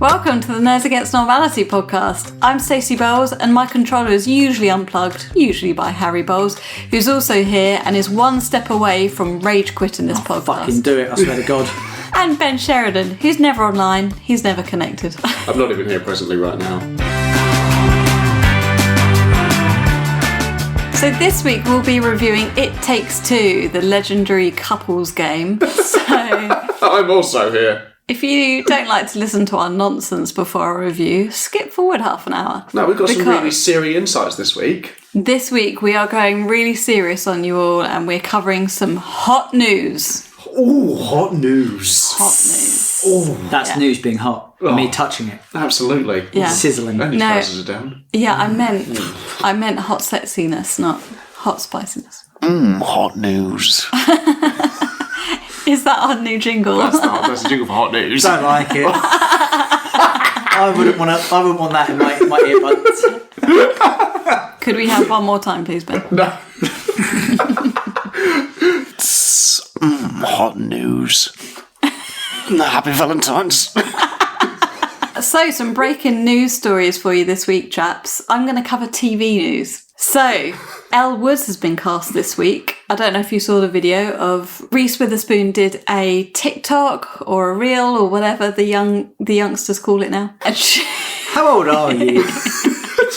Welcome to the Nerds Against Normality podcast. I'm Stacey Bowles, and my controller is usually unplugged, usually by Harry Bowles, who's also here and is one step away from rage quitting this podcast. Fucking do it, I swear to God. And Ben Sheridan, who's never online, he's never connected. I'm not even here presently right now. So this week we'll be reviewing It Takes Two, the legendary couples game. So I'm also here. if you don't like to listen to our nonsense before our review, skip forward half an hour. No, we've got some really serious insights this week. This week we are going really serious on you all, and we're covering some hot news. Ooh, hot news. Hot news. Ooh, That's news being hot. Me touching it. absolutely. Yeah. Sizzling. And your No. trousers are down. Yeah, I meant hot sexiness, not hot spiciness. Hot news. Is that our new jingle? That's a jingle for hot news. Don't like it. I wouldn't want that in my earbuds. Could we have one more time, please, Ben? No. Hot news. Happy Valentines. So, some breaking news stories for you this week, chaps. I'm going to cover TV news. So, Elle Woods has been cast this week. I don't know if you saw the video of Reese Witherspoon did a TikTok or a reel or whatever the youngsters call it now. And How old are you?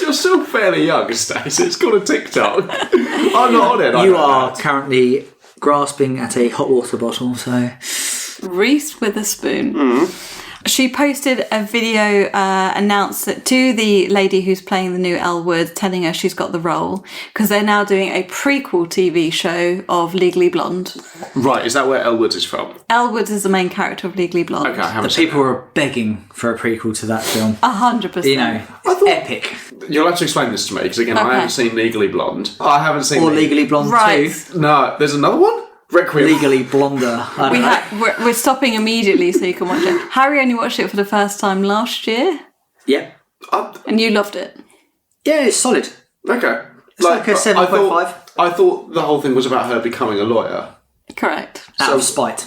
You're still fairly young, Stacey. It's called a TikTok. I'm not on it. You are currently grasping at a hot water bottle, so... Reese Witherspoon. She posted a video announced it to the lady who's playing the new Elle Woods, telling her she's got the role, because they're now doing a prequel TV show of Legally Blonde. Right, is that where Elle Woods is from? Elle Woods is the main character of Legally Blonde. Okay, I haven't The seen people were begging for a prequel to that film. 100%. You know, epic. it. You'll have to explain this to me, because again, Okay. I haven't seen Legally Blonde. I haven't seen... Or Legally Blonde Right. 2. No, there's another one? Requiem. Legally Blonder. I don't know. We're stopping immediately so you can watch it. Harry only watched it for the first time last year, Yep. and you loved it. Yeah, it's solid. Okay. It's like a 7.5. I thought the whole thing was about her becoming a lawyer. Correct. Out of spite.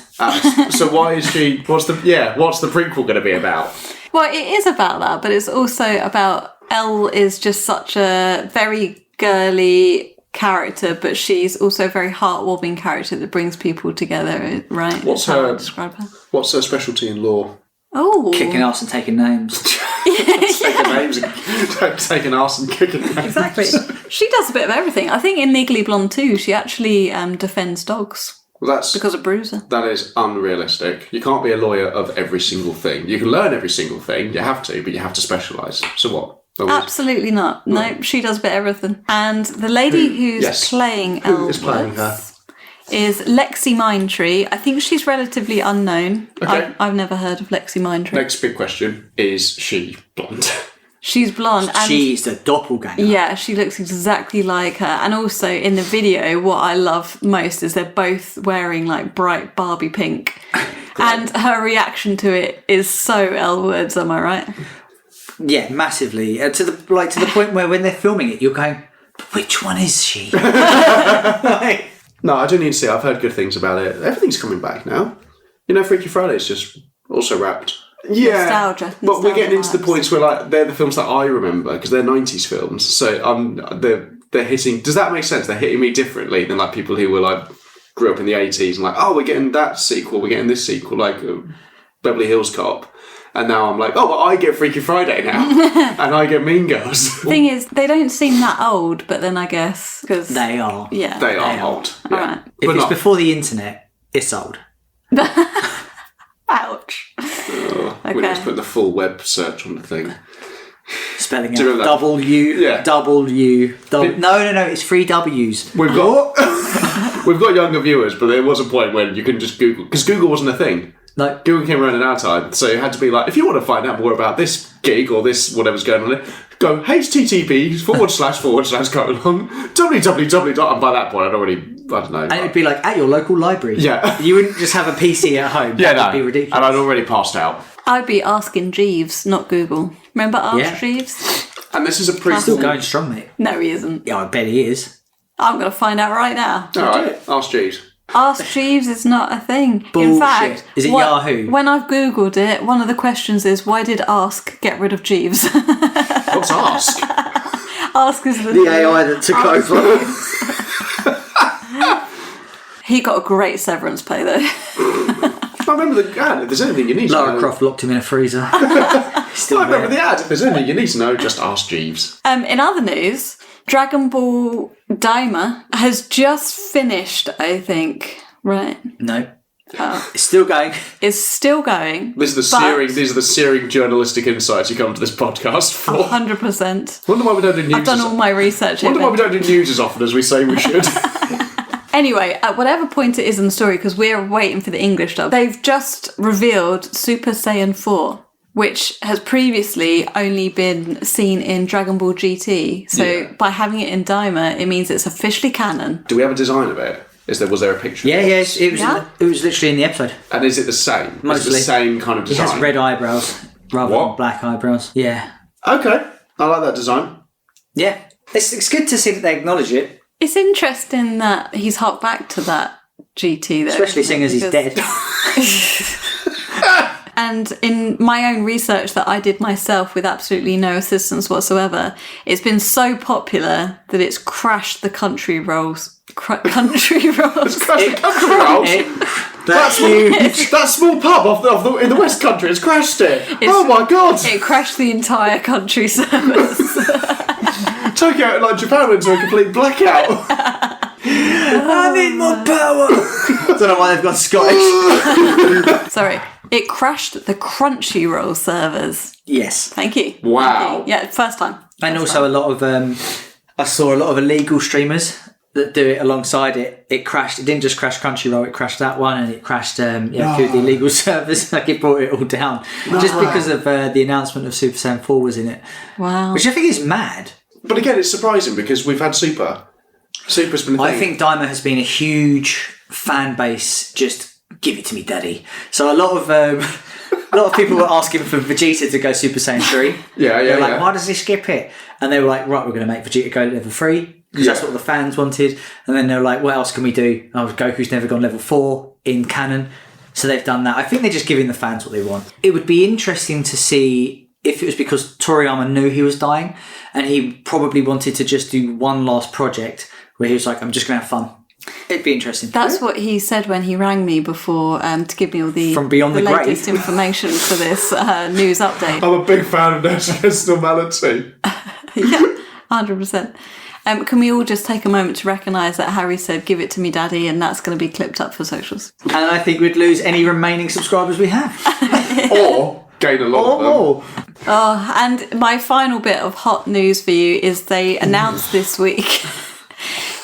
So why is she... What's the prequel going to be about? Well, it is about that, but it's also about Elle is just such a very girly character, but she's also a very heartwarming character that brings people together, right? What's Is how I her- would describe her? What's her specialty in law? Oh. Kicking ass and taking names. Taking names and taking arse and kicking names. Exactly. She does a bit of everything. I think in Legally Blonde too, she actually defends dogs Well, because of Bruiser. that is unrealistic. You can't be a lawyer of every single thing. You can learn every single thing. You have to, but you have to specialise. So what? Absolutely not. No, she does a bit of everything. And the lady who's playing Elle is playing her? Woods is Lexi Mindtree. I think she's relatively unknown. Okay. I've never heard of Lexi Mindtree. Next big question, is she blonde? She's blonde. And She's the doppelganger. yeah, she looks exactly like her. And also in the video, what I love most is they're both wearing like bright Barbie pink. And her reaction to it is so Elle Woods, am I right? Yeah, massively. To the point where when they're filming it, you're going, which one is she? No, I do need to see. I've heard good things about it. Everything's coming back now. You know, Freaky Friday's just also wrapped. Yeah, Nostalgia but we're getting into the vibes. points where like they're the films that I remember because they're 90s films. So they're hitting. Does that make sense? They're hitting me differently than like people who were like grew up in the 80s and like, oh, we're getting that sequel, we're getting this sequel, like Beverly Hills Cop. And now I'm like, oh, well, I get Freaky Friday now, and I get Mean Girls. Thing is, they don't seem that old, but then I guess because They are. yeah, They are They are. old. Yeah. Alright. If But it's not- before the internet, it's old. ouch. We just put the full web search on the thing. Spelling Do you out remember that? W, Yeah. W. No, it's 3 W's. We've got we've got younger viewers, but there was a point when you couldn't just Google because Google wasn't a thing. No. Google came around in our time, so it had to be like, if you want to find out more about this gig or this whatever's going on there, go http:// www. And by that point, I don't know. And it'd be like at your local library. Yeah. You wouldn't just have a PC at home. yeah, That'd no. be ridiculous. And I'd already passed out. I'd be asking Jeeves, not Google. Remember Ask Yeah. Jeeves? And this is a Still prequel. going strong, mate. No, he isn't. Yeah, I bet he is. I'm going to find out right now. All right, ask Jeeves. Ask Jeeves is not a thing. In Bullshit. fact, Is it Yahoo? When I've Googled it, one of the questions is, why did Ask get rid of Jeeves? What's Ask? Ask is The AI that took over. He got a great severance pay though. I remember the ad. If there's anything you need to Lara know. Croft locked him in a freezer. Still I remember there. the ad. If there's anything you need to know, just ask Jeeves. In other news, Dragon Ball Daima has just finished, I think. Right. No. It's still going. It's still going. These are the searing journalistic insights you come to this podcast for. 100%. Wonder why we don't do news. I've done all my research. Wonder why Over. we don't do news as often as we say we should. Anyway, at whatever point it is in the story, because we're waiting for the English dub, they've just revealed Super Saiyan 4, which has previously only been seen in Dragon Ball GT. So by having it in Daima, it means it's officially canon. Do we have a design of it? Was there a picture? Yeah, it was. Yeah. It was literally in the episode. And is it the same? Mostly. Is it the same kind of It design? has red eyebrows rather than black eyebrows. Yeah. Okay, I like that design. Yeah. It's good to see that they acknowledge it, It's interesting that he's harked back to that GT though. especially seeing as he's dead. And in my own research that I did myself with absolutely no assistance whatsoever, it's been so popular that it's crashed the country rolls. Country rolls. That's huge. That small pub in the West Country has crashed it. Oh my god! It crashed the entire country service. Tokyo like Japan into a complete blackout. I need more power. I don't know why they've gone Scottish. Sorry. It crashed the Crunchyroll servers. Yes. Thank you. Wow. Thank you. Yeah, first time. And also a lot of, I saw a lot of illegal streamers that do it alongside it. It crashed. It didn't just crash Crunchyroll. It crashed that one, and it crashed a few of the illegal servers. Like it brought it all down, just because of the announcement of Super Saiyan 4 was in it. Wow. Which I think is mad. But again, it's surprising because we've had Super. Super's been a thing. I think Daima has been a huge fan base. Just give it to me, Daddy. So a lot of people were asking for Vegeta to go Super Saiyan 3. They're like, why does he skip it? And they were like, right, we're going to make Vegeta go level 3 because that's what the fans wanted. And then they were like, what else can we do? Oh, Goku's never gone level 4 in canon. So they've done that. I think they're just giving the fans what they want. It would be interesting to see if it was because Toriyama knew he was dying and he probably wanted to just do one last project where he was like, I'm just going to have fun. It'd be interesting. That's what he said when he rang me before to give me all the, From beyond the latest grave. information for this news update. I'm a big fan of Nash Against Normality. Yeah, 100%. Can we all just take a moment to recognise that Harry said, give it to me, Daddy, and that's going to be clipped up for socials? And I think we'd lose any remaining subscribers we have. Or gain a lot of them. More. Oh, and my final bit of hot news for you is they announced this week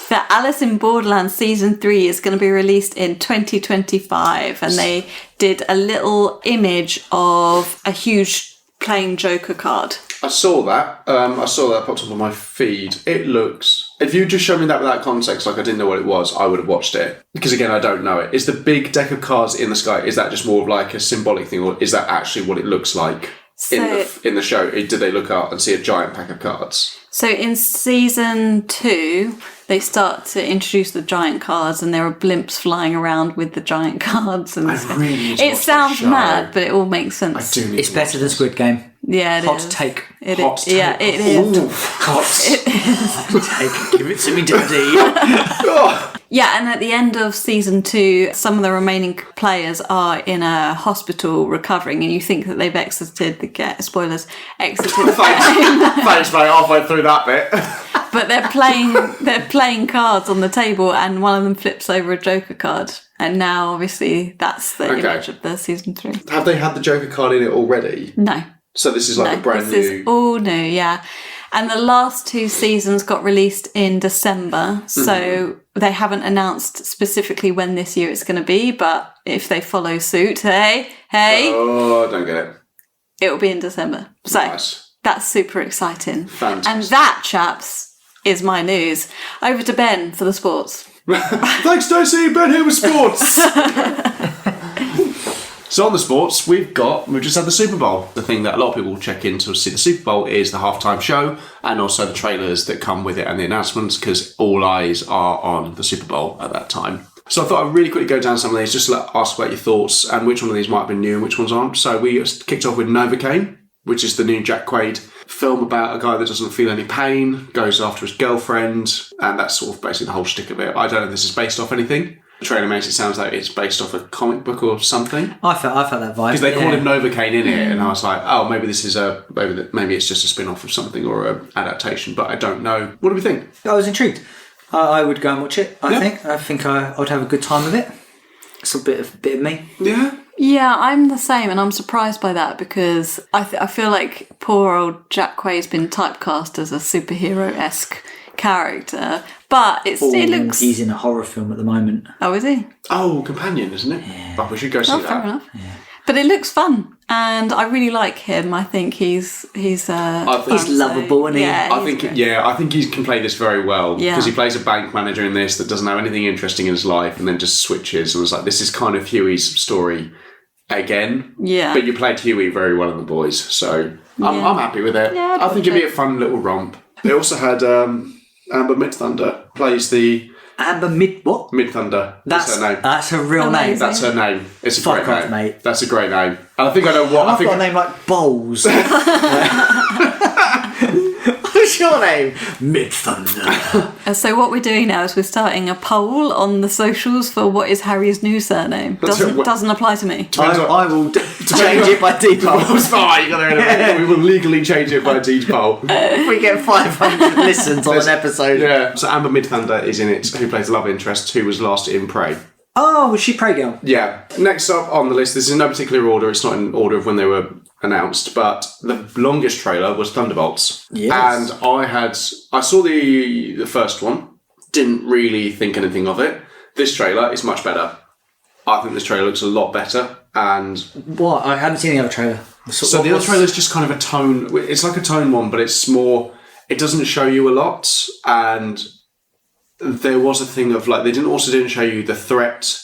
that Alice in Borderland Season 3 is going to be released in 2025. And they did a little image of a huge playing Joker card. I saw that. Popped up on my feed. It looks... If you just showed me that without context, like I didn't know what it was, I would have watched it. Because again, I don't know it. Is the big deck of cards in the sky, is that just more of like a symbolic thing, or is that actually what it looks like in the show? Did they look out and see a giant pack of cards? So in Season 2, they start to introduce the giant cards and there are blimps flying around with the giant cards. And I really need to it watch sounds that show. mad, but it all makes sense. I do need It's to better than watch Squid Game. Yeah, it Hot is. take. It Hot is. take. Yeah, it is. Ooh, hot. Take. Give it to me, Daddy. Yeah, and at the end of Season 2, some of the remaining players are in a hospital recovering, and you think that they've exited the game. Spoilers, exited the game. Thanks, mate. Halfway through that bit. But they're playing cards on the table, and one of them flips over a Joker card. And now, obviously, that's the image of the Season 3. Have they had the Joker card in it already? No. So this is like a brand this new... is all new, yeah. And the last 2 seasons got released in December, so they haven't announced specifically when this year it's going to be, but if they follow suit, hey, Oh, I don't get it. it'll be in December. So Nice. that's super exciting. Fantastic. And that, chaps, is my news. Over to Ben for the sports. Thanks, Stacey. Ben here with sports. So on the sports, we've just had the Super Bowl. The thing that a lot of people check in to see the Super Bowl is the halftime show and also the trailers that come with it and the announcements, because all eyes are on the Super Bowl at that time. So I thought I'd really quickly go down some of these, just to ask about your thoughts and which one of these might have been new and which ones aren't. So we kicked off with Novocaine, which is the new Jack Quaid film about a guy that doesn't feel any pain, goes after his girlfriend, and that's sort of basically the whole shtick of it. I don't know if this is based off anything. The trailer makes it sound like it's based off a comic book or something. I felt that vibe. Because they call him Novocaine in it, and I was like, oh, maybe this is maybe it's just a spin-off of something or an adaptation, but I don't know. What do we think? I was intrigued. I would go and watch it. I think I would have a good time with it. It's a bit of me. Yeah. Yeah, I'm the same, and I'm surprised by that because I feel like poor old Jack Quaid's been typecast as a superhero-esque character, but it looks... He's in a horror film at the moment. Oh, is he? Oh, Companion, isn't it? Yeah. But we should go see that. Fair enough. Yeah. But it looks fun, and I really like him. I think he's lovable, isn't he? Yeah, I think he can play this very well because he plays a bank manager in this that doesn't have anything interesting in his life, and then just switches. And it's like, this is kind of Huey's story again. Yeah. But you played Huey very well in The Boys, so I'm happy with it. Yeah, I think it'd be a fun little romp. They also had Amber Midthunder plays the... Amber what? Midthunder. That's her name. That's her real name. That's her name. It's a Fuck great off, name. mate. That's a great name. And I think I know what... I've got a name like Bowles. What's your name? Midthunder. So what we're doing now is we're starting a poll on the socials for what is Harry's new surname. Doesn't apply to me. I will change it by default. It's fine. We will legally change it by default. If we get 500 listens on an episode. Yeah. So Amber Midthunder is in it, who plays the love interest, who was last in Prey. Oh, was she Prey Girl? Yeah. Next up on the list, this is in no particular order, it's not in order of when they were announced, but the longest trailer was Thunderbolts. Yes. And I saw the first one, didn't really think anything of it. This trailer is much better. I think this trailer looks a lot better. And what? I haven't seen the other trailer. So the other trailer is just kind of a tone. It's like a tone one, but it's more. It doesn't show you a lot, and there was a thing of like they didn't show you the threat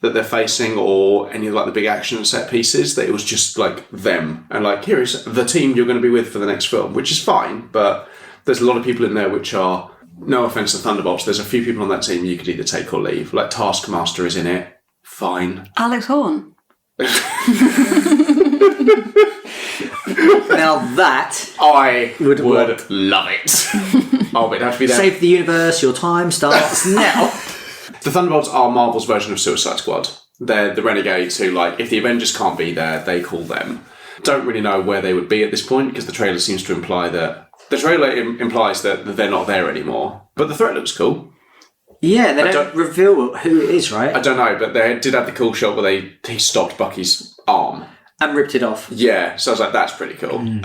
that they're facing or any of like the big action set pieces. That it was just like them and like here is the team you're going to be with for the next film, which is fine. But there's a lot of people in there which are, no offense to Thunderbolts, there's a few people on that team you could either take or leave. Like Taskmaster is in it. Fine. Alex Horne. Now that I would love it. Oh, but it'd have to be there. Save the universe, your time starts now. The Thunderbolts are Marvel's version of Suicide Squad. They're the renegades who, like, if the Avengers can't be there, they call them. Don't really know where they would be at this point because the trailer seems to imply that... The trailer implies that they're not there anymore. But the threat looks cool. Yeah, they don't reveal who it is, right? I don't know, but they did have the cool shot where he stopped Bucky's arm. And ripped it off. Yeah, so I was like, that's pretty cool. And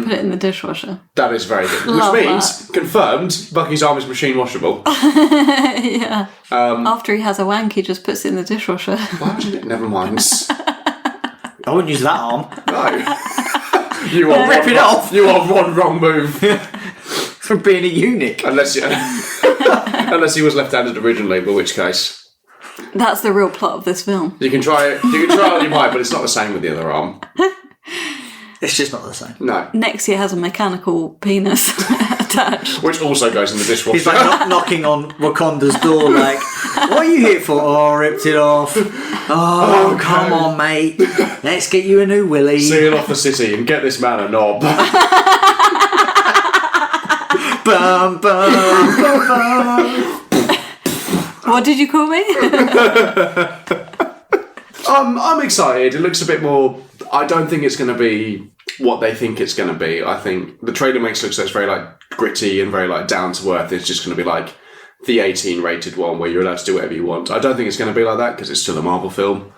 put it in the dishwasher. That is very good. Love Which means, confirmed, Bucky's arm is machine washable. Yeah. After he has a wank, he just puts it in the dishwasher. Why would you? Never mind. I wouldn't use that arm. No. You are rip it off. You are one wrong move. From being a eunuch. Unless he was left-handed originally, in which case... That's the real plot of this film. You can try it. You can try all you might, but it's not the same with the other arm. It's just not the same. No. Next, he has a mechanical penis attached. Which also goes in the dishwasher. He's like knocking on Wakanda's door like, what are you here for? Oh, I ripped it off. Oh, come on, mate. Let's get you a new willy. Seal off the city and get this man a knob. Bum, bum, bum, bum. What did you call me? I'm excited. It looks a bit more... I don't think it's going to be what they think it's going to be. I think the trailer makes it look so it's very like gritty and very like down to earth. It's just going to be like the 18 rated one where you're allowed to do whatever you want. I don't think it's going to be like that because it's still a Marvel film.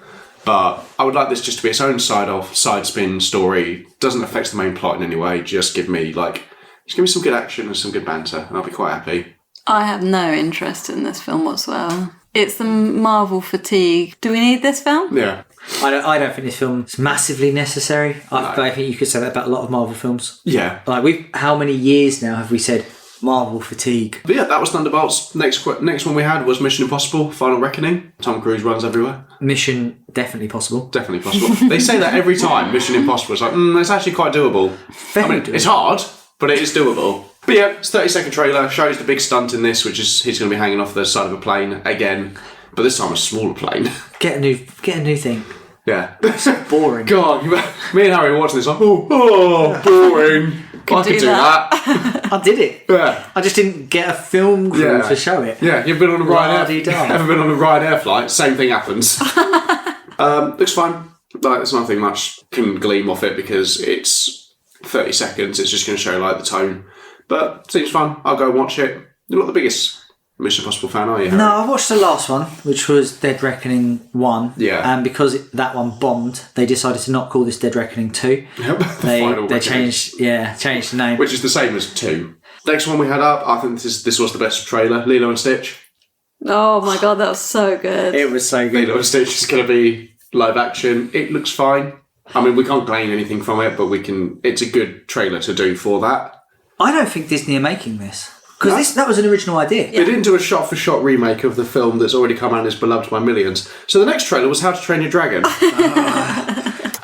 But I would like this just to be its own side spin story. Doesn't affect the main plot in any way. Just give me some good action and some good banter and I'll be quite happy. I have no interest in this film whatsoever. It's the Marvel fatigue. Do we need this film? Yeah. I don't think this film is massively necessary. I think you could say that about a lot of Marvel films. Yeah. Like how many years now have we said Marvel fatigue? But yeah, that was Thunderbolts. Next one we had was Mission Impossible: Final Reckoning. Tom Cruise runs everywhere. Mission definitely possible. Definitely possible. They say that every time. Mission Impossible is like, it's actually quite doable. Doable. It's hard, but it is doable. But yeah, it's a 30-second trailer, shows the big stunt in this, which is he's going to be hanging off the side of a plane again. but this time a smaller plane. Get a new thing. Yeah. So boring. God, me and Harry were watching this like, oh, boring. I could do that. I did it. Yeah. I just didn't get a film crew to show it. Yeah, you've been on a La-di-da. Ever been on a Ryanair flight? Same thing happens. Looks fine. Like, there's nothing much can gleam off it because it's 30 seconds. It's just going to show like the tone. But seems fun. I'll go watch it. You're not the biggest Mission Impossible fan, are you, Harry? No, I watched the last one, which was Dead Reckoning 1. Yeah. And because that one bombed, they decided to not call this Dead Reckoning 2. Yep. They changed the name. Which is the same as 2. Next one we had up, I think this was the best trailer, Lilo and Stitch. Oh my god, that was so good. It was so good. Lilo and Stitch is going to be live action. It looks fine. I mean, we can't glean anything from it, but it's a good trailer to do for that. I don't think Disney are making this. Because that was an original idea. They didn't do a shot-for-shot remake of the film that's already come out and is beloved by millions. So the next trailer was How to Train Your Dragon.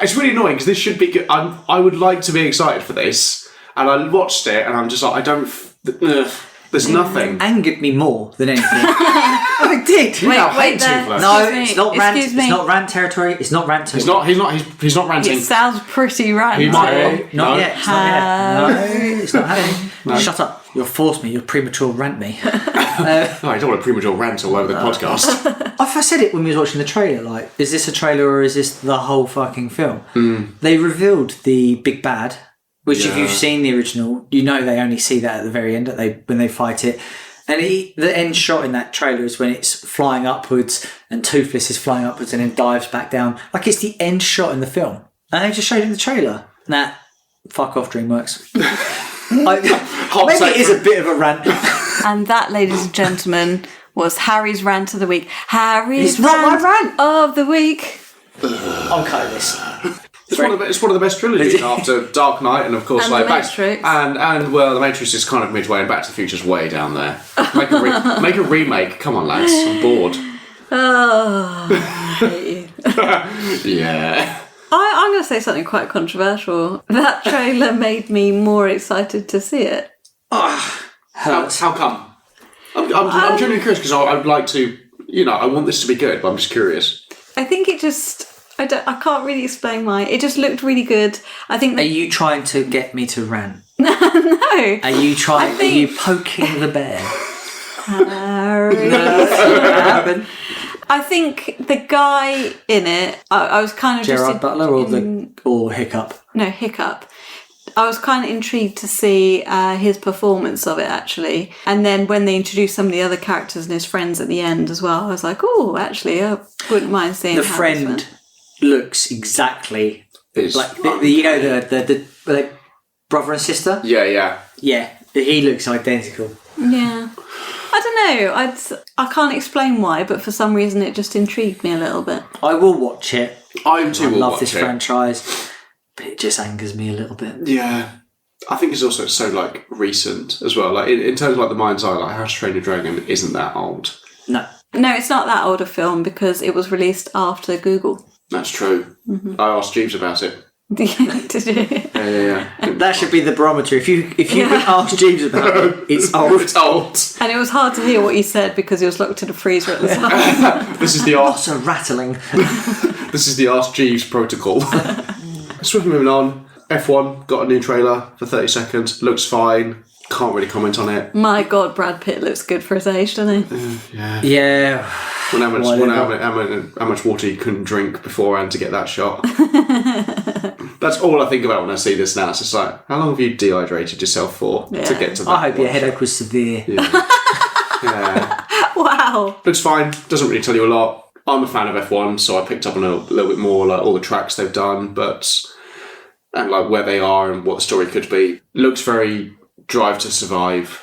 It's really annoying because this should be good. I would like to be excited for this. And I watched it and I'm just like, there's nothing. Angered me more than anything. I did. Wait there. No, it's not rant. It's not rant territory. It's not rant territory. He's not ranting. It sounds pretty ranty. He might. Not yet. It's not yet. No, it's not happening. No. Shut up. You'll force me. You'll premature rant me. I don't want a premature rant all over the podcast. I said it when we was watching the trailer. Like, is this a trailer or is this the whole fucking film? They revealed the big bad, which if you've seen the original, you know they only see that at the very end when they fight it. And the end shot in that trailer is when it's flying upwards and Toothless is flying upwards and then dives back down. Like, it's the end shot in the film. And they just showed it in the trailer. Nah, fuck off, DreamWorks. Maybe it is a bit of a rant. And that, ladies and gentlemen, was Harry's rant of the week. It's not my rant of the week. I'm cutting this. It's one of the best trilogies after Dark Knight and of course and like The Matrix. And well, The Matrix is kind of midway and Back to the Future's way down there. Make a remake. Come on, lads. I'm bored. Oh, I hate you. Yeah. I'm going to say something quite controversial. That trailer made me more excited to see it. How come? I'm genuinely curious because I would like to, I want this to be good, but I'm just curious. I think it just, I can't really explain why. It just looked really good. I think. Are you trying to get me to rant? No. Are you trying? Are you poking the bear? Harry. Happen. I think the guy in it, I was kind of Gerard Butler or Hiccup? No, Hiccup. I was kind of intrigued to see his performance of it, actually. And then when they introduced some of the other characters and his friends at the end as well, I was like, oh, actually, I wouldn't mind seeing the friend looks exactly like the brother and sister. Yeah. He looks identical. Yeah. I don't know. I can't explain why, but for some reason it just intrigued me a little bit. I will watch it. I too will love watch this it. franchise, but it just angers me a little bit. Yeah. I think it's also so like recent as well. Like in terms of like the mind's eye, like How to Train Your Dragon isn't that old. No, it's not that old a film because it was released after Google. That's true. Mm-hmm. I asked Jeeves about it. Did you? Yeah. That should be the barometer. If you can ask Jeeves about it, it's old. It's old. And it was hard to hear what he said because he was locked in a freezer at the time. This is the Lots of rattling. This is the Ask Jeeves protocol. Swiftly moving on. F1 got a new trailer for 30 seconds. Looks fine. Can't really comment on it. My God, Brad Pitt looks good for his age, doesn't he? Yeah. How much water you couldn't drink beforehand to get that shot. That's all I think about when I see this now. It's just like, how long have you dehydrated yourself for to get to that? I hope your headache was severe. Yeah. Wow. Looks fine. Doesn't really tell you a lot. I'm a fan of F1, so I picked up on a little bit more like all the tracks they've done, and like where they are and what the story could be. Looks very Drive to Survive.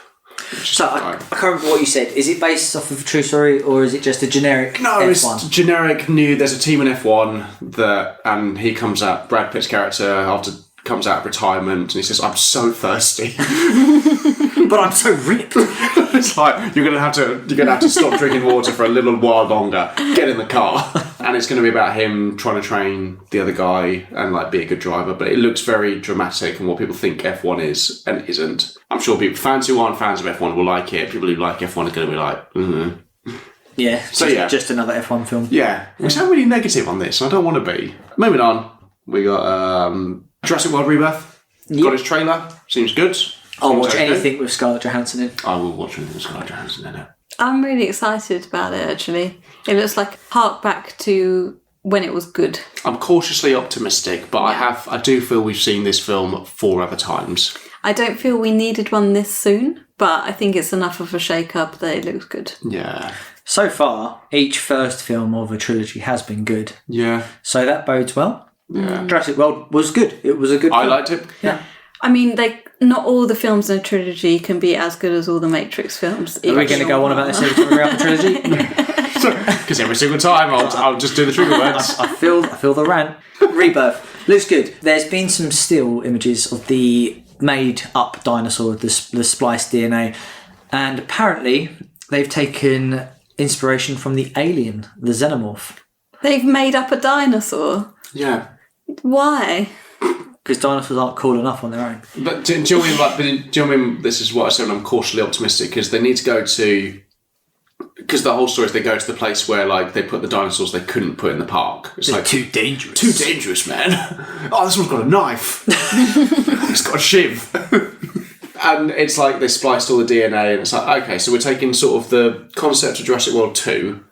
So I can't remember what you said. Is it based off of a true story or is it just a generic F1? It's generic new. There's a team in F1 and he comes out, Brad Pitt's character comes out of retirement and he says, I'm so thirsty. But I'm so ripped. It's like you're gonna have to stop drinking water for a little while longer. Get in the car. And it's gonna be about him trying to train the other guy and like be a good driver. But it looks very dramatic and what people think F1 is and isn't. I'm sure fans who aren't fans of F1 will like it. People who like F1 are gonna be like, Yeah. So just another F1 film. Yeah. We sound really negative on this, and I don't want to be. Moving on, we got Jurassic World Rebirth. Yep. Got his trailer. Seems good. I'll watch anything with Scarlett Johansson in. I will watch anything with Scarlett Johansson in it. I'm really excited about it, actually. It looks like hark back to when it was good. I'm cautiously optimistic, but I do feel we've seen this film 4 other times. I don't feel we needed one this soon, but I think it's enough of a shake-up that it looks good. Yeah. So far, each first film of a trilogy has been good. Yeah. So that bodes well. Yeah. Jurassic World was good. It was a good film. I liked it. Yeah. I mean, not all the films in a trilogy can be as good as all the Matrix films. Are we going to go on about this every time we bring up the trilogy? Because every single time I'll just do the trigger words. I feel the rant. Rebirth. Looks good. There's been some still images of the made-up dinosaur, the spliced DNA, and apparently they've taken inspiration from the alien, the xenomorph. They've made up a dinosaur? Yeah. Why? Because dinosaurs aren't cool enough on their own. But do you know what I mean? This is what I said when I'm cautiously optimistic, because they need to go to... Because the whole story is they go to the place where they put the dinosaurs they couldn't put in the park. It's too dangerous. Too dangerous, man. Oh, this one's got a knife. It's got a shiv. And it's like they spliced all the DNA, and it's like, okay, so we're taking sort of the concept of Jurassic World 2,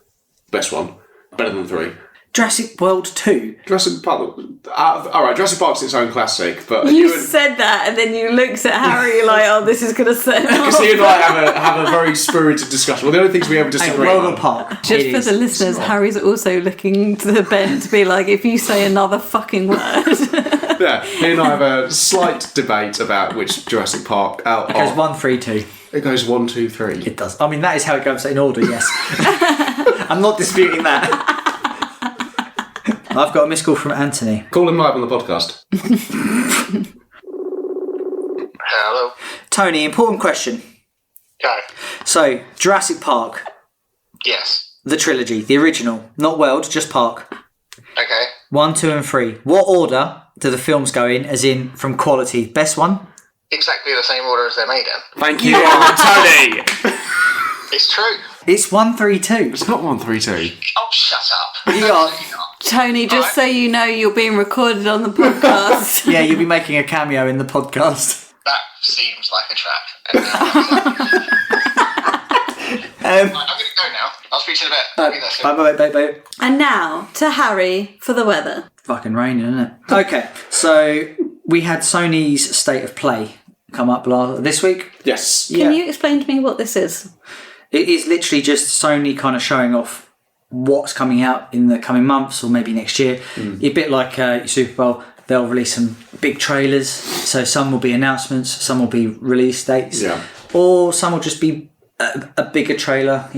best one, better than 3. Jurassic World 2? Jurassic Park... alright, Jurassic Park's its own classic, but... You said that, and then you looked at Harry like, oh, this is going to set him Because off. he and I have a very spirited discussion. Well, the only things we ever disagree on... World Park. Just for the listeners, Harry's also looking to Ben to be like, if you say another fucking word... Yeah, he and I have a slight debate about which Jurassic Park... It goes 1, 3, 2. It goes 1, 2, 3. It does. I mean, that is how it goes in order, yes. I'm not disputing that. I've got a missed call from Anthony. Call him live on the podcast. Hello. Tony, important question. Go. So, Jurassic Park, Yes. the trilogy, the original, not World, just Park. Okay. 1, 2 and 3. What order do the films go in, as in from quality? Best one? Exactly the same order as they're made in. Thank you, Tony. It's true. It's 1, 3, 2. It's not 1, 3, 2. Oh, shut up. You are. Absolutely not. Tony, just so you know, you're being recorded on the podcast. Yeah, you'll be making a cameo in the podcast. That seems like a trap. I'm going to go now. I'll speak to you in a bit. I'll be there soon. Bye. And now, to Harry for the weather. Fucking raining, isn't it? Okay, so we had Sony's State of Play come up this week. Yes. Can you explain to me what this is? It is literally just Sony kind of showing off what's coming out in the coming months or maybe next year. A bit like Super Bowl, they'll release some big trailers. So some will be announcements, some will be release dates, or some will just be a bigger trailer,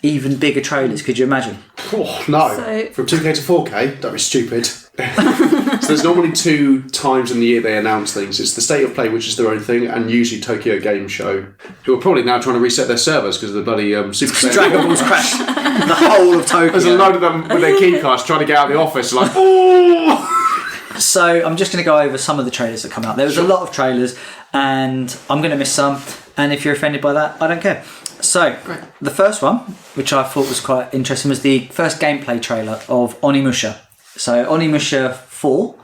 even bigger trailers. Could you imagine? Oh, no. So- From 2K to 4K? That'd be stupid. So there's normally 2 times in the year they announce things. It's the State of Play, which is their own thing, and usually Tokyo Game Show, who are probably now trying to reset their servers because of the bloody Super Saiyan. Dragon Ball's crashed the whole of Tokyo. There's a load of them with their keycards trying to get out of the office, like, oh! So I'm just going to go over some of the trailers that come out. There was a lot of trailers, and I'm going to miss some. And if you're offended by that, I don't care. So the first one, which I thought was quite interesting, was the first gameplay trailer of Onimusha. So Onimusha 4,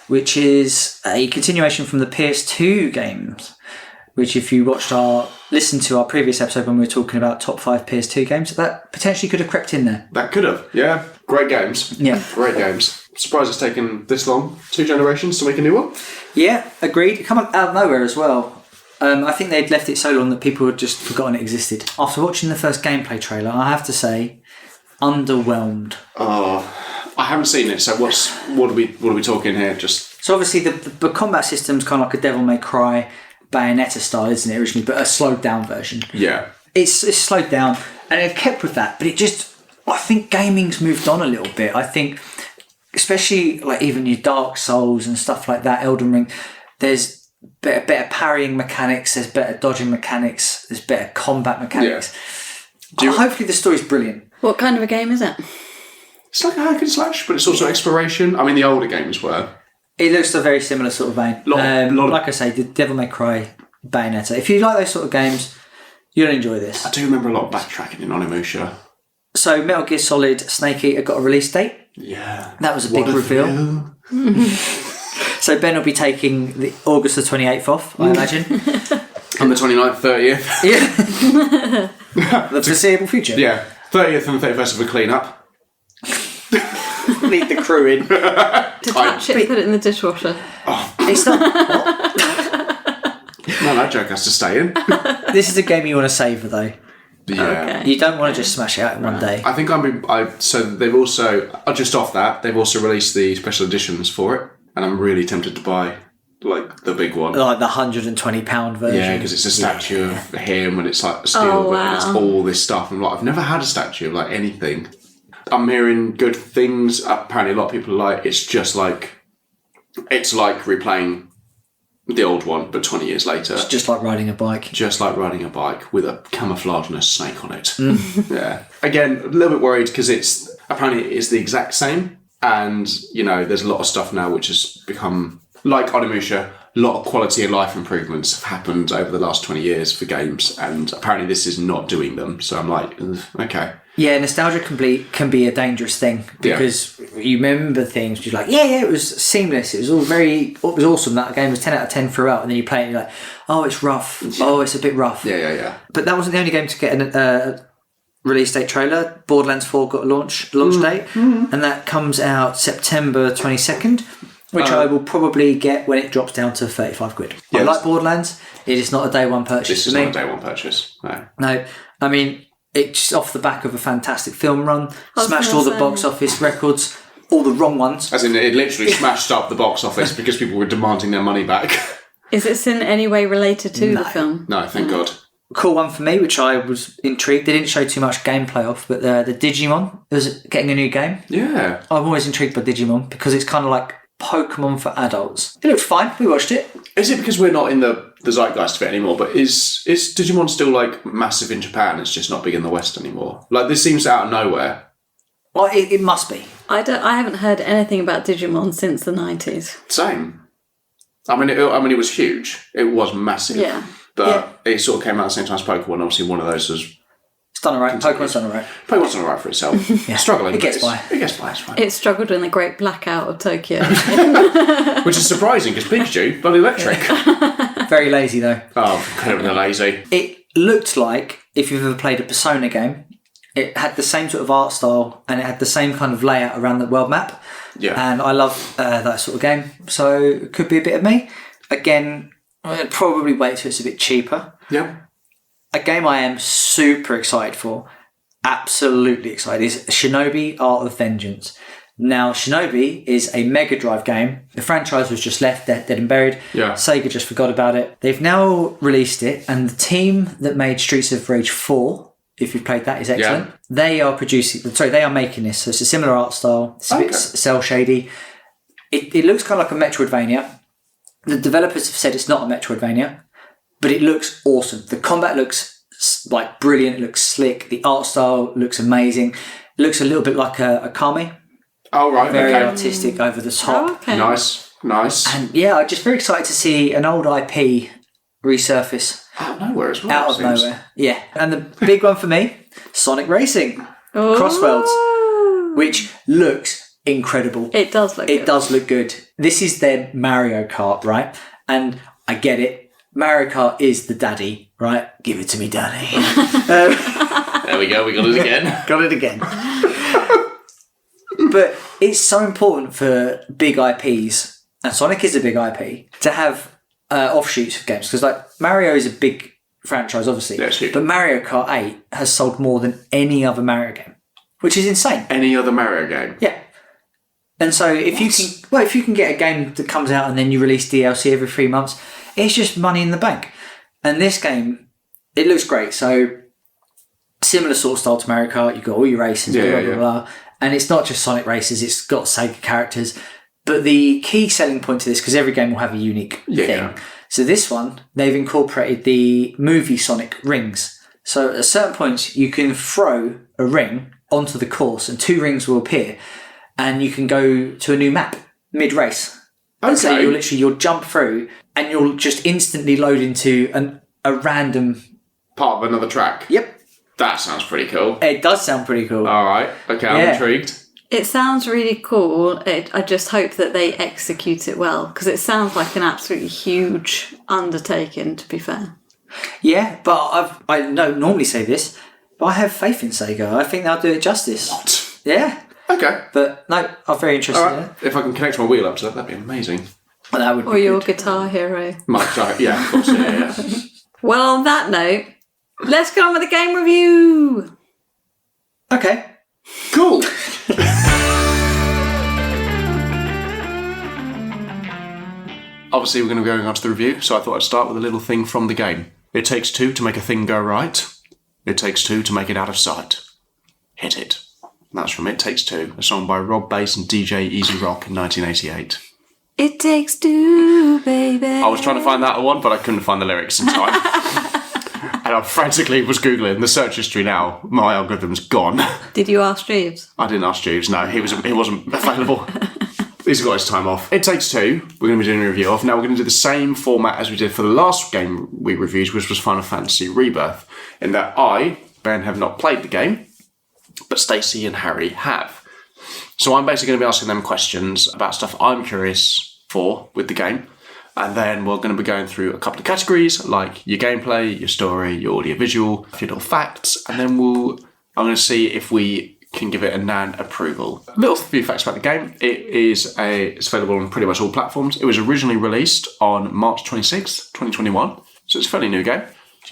which is a continuation from the PS2 games. Which, if you listened to our previous episode when we were talking about top 5 PS2 games, that potentially could have crept in there. That could have, yeah. Great games. Yeah. Great games. Surprised it's taken this long, 2 generations to make a new one. Yeah, agreed. It came up out of nowhere as well. I think they'd left it so long that people had just forgotten it existed. After watching the first gameplay trailer, I have to say, underwhelmed. Oh, I haven't seen it. So what are we talking here? So obviously the combat system's kind of like a Devil May Cry Bayonetta style, isn't it, originally, but a slowed down version. Yeah. It's slowed down, and it kept with that, but I think gaming's moved on a little bit. I think, especially like even your Dark Souls and stuff like that, Elden Ring, there's better parrying mechanics, there's better dodging mechanics, there's better combat mechanics. Yeah. Hopefully the story's brilliant. What kind of a game is it? It's like a hack and slash, but it's also exploration. I mean, the older games were. It looks a very similar sort of vein. Like I say, the Devil May Cry Bayonetta. If you like those sort of games, you'll enjoy this. I do remember a lot of backtracking in Onimusha. So Metal Gear Solid Snake Eater got a release date. Yeah. That was a big reveal. So Ben will be taking the August the 28th off, I imagine. On the 29th, 30th. Yeah. The foreseeable future. Yeah. 30th and 31st of a clean-up. Need the crew in. Detach it and put it in the dishwasher. It's not... No, that joke has to stay in. This is a game you want to savour, though. Yeah. Okay. You don't want to just smash it out in one day. I think so they've also, just off that, they've also released the special editions for it. And I'm really tempted to buy, like, the big one. Like the £120 version. Yeah, because it's a statue of him and it's like a steel and it's all this stuff. And like, I've never had a statue of like anything. I'm hearing good things. Apparently a lot of people are like, it's like replaying the old one, but 20 years later. It's just like riding a bike. Just like riding a bike with a camouflage and a snake on it. Yeah. Again, a little bit worried because apparently it is the exact same. And, there's a lot of stuff now which has become, like Onimusha, a lot of quality of life improvements have happened over the last 20 years for games. And apparently this is not doing them. So I'm like, okay. Yeah, nostalgia can be a dangerous thing because you remember things, you're like, yeah, it was seamless. It was it was awesome. That game was 10 out of 10 throughout. And then you play it and you're like, oh, it's rough. Oh, it's a bit rough. Yeah. But that wasn't the only game to get a release date trailer. Borderlands 4 got a launch date, and that comes out September 22nd, which I will probably get when it drops down to 35 quid. I like Borderlands. It is not a day one purchase. This is not a day one purchase. No, I mean, it's off the back of a fantastic film run, smashed all the box office records, all the wrong ones. As in, it literally smashed up the box office because people were demanding their money back. Is this in any way related to the film? No, thank God. Cool one for me, which I was intrigued. They didn't show too much gameplay off, but the Digimon is getting a new game. Yeah. I'm always intrigued by Digimon because it's kind of like Pokemon for adults. It looked fine. We watched it. Is it because we're not in the zeitgeist of it anymore? But is Digimon still like massive in Japan? It's just not big in the West anymore. Like this seems out of nowhere. Well, it must be. I haven't heard anything about Digimon since the 90s. Same. I mean, it was huge. It was massive. Yeah. But it sort of came out at the same time as Pokemon. Obviously, one of those was... It's done all right. Pokemon's done all right. Pokemon's done all right for itself. Struggling. It gets by. It gets by, it's fine. It struggled in the Great Blackout of Tokyo. Which is surprising, because Pikachu, bloody electric. Very lazy, though. Oh, incredibly lazy. It looked like, if you've ever played a Persona game, it had the same sort of art style and it had the same kind of layout around the world map. Yeah. And I love that sort of game. So it could be a bit of me. Again, I'd probably wait till it's a bit cheaper. Yeah. A game I am super excited for, absolutely excited, is Shinobi Art of Vengeance. Now, Shinobi is a Mega Drive game. The franchise was just left dead and buried. Yeah. Sega just forgot about it. They've now released it, and the team that made Streets of Rage 4, if you've played that, is excellent. Yeah. They are making this. So it's a similar art style. It's a bit cel shady. It looks kind of like a Metroidvania. The developers have said it's not a Metroidvania, but it looks awesome. The combat looks like brilliant. It looks slick. The art style looks amazing. It looks a little bit like a Kami. Oh, right. Very artistic, over the top. Oh, okay. Nice. And yeah, I'm just very excited to see an old IP resurface. Out of nowhere as well. Out of nowhere. Yeah. And the big one for me, Sonic Racing. Oh. Crossworlds. Which looks incredible. It does look It does look good. This is their Mario Kart, right? And I get it. Mario Kart is the daddy, right? Give it to me, daddy. There we go. We got it again. Got it again. But it's so important for big IPs, and Sonic is a big IP, to have offshoots of games. Because like Mario is a big franchise, obviously. Yeah, it's huge. But Mario Kart 8 has sold more than any other Mario game, which is insane. Any other Mario game? Yeah. And so if you can get a game that comes out and then you release DLC every 3 months, it's just money in the bank. And this game, it looks great. So similar sort of style to Mario Kart, you've got all your races, blah, blah. And it's not just Sonic races, it's got Sega characters. But the key selling point to this, because every game will have a unique thing. So this one, they've incorporated the movie Sonic rings. So at certain points, you can throw a ring onto the course and 2 rings will appear. And you can go to a new map mid-race. Okay. So you'll jump through and you'll just instantly load into a random... Part of another track? Yep. That sounds pretty cool. It does sound pretty cool. All right. Okay, I'm intrigued. It sounds really cool. I just hope that they execute it well, because it sounds like an absolutely huge undertaking, to be fair. Yeah, but I don't normally say this, but I have faith in Sega. I think they'll do it justice. What? Yeah. Okay. But no, I'm very interested in it. If I can connect my wheel up to that, that'd be amazing. Well, that would or be your good. Guitar Hero. Yeah, of course. Yeah. Well, on that note, let's get on with the game review. Okay. Cool. Obviously, we're going to be going on to the review, so I thought I'd start with a little thing from the game. It takes two to make a thing go right. It takes two to make it out of sight. Hit it. And that's from It Takes Two, a song by Rob Bass and DJ Easy Rock in 1988. It takes two, baby. I was trying to find that one, but I couldn't find the lyrics in time. And I frantically was Googling the search history now. My algorithm's gone. Did you ask Jeeves? I didn't ask Jeeves, no, he wasn't available. He's got his time off. It Takes Two, we're going to be doing a review of. Now we're going to do the same format as we did for the last game we reviewed, which was Final Fantasy Rebirth, in that I, Ben, have not played the game, but Stacey and Harry have. So I'm basically going to be asking them questions about stuff I'm curious for with the game, and then we're going to be going through a couple of categories, like your gameplay, your story, your audio-visual, a few little facts, and then I'm going to see if we can give it a NaN approval. Little few facts about the game. It's available on pretty much all platforms. It was originally released on March 26th, 2021, so it's a fairly new game.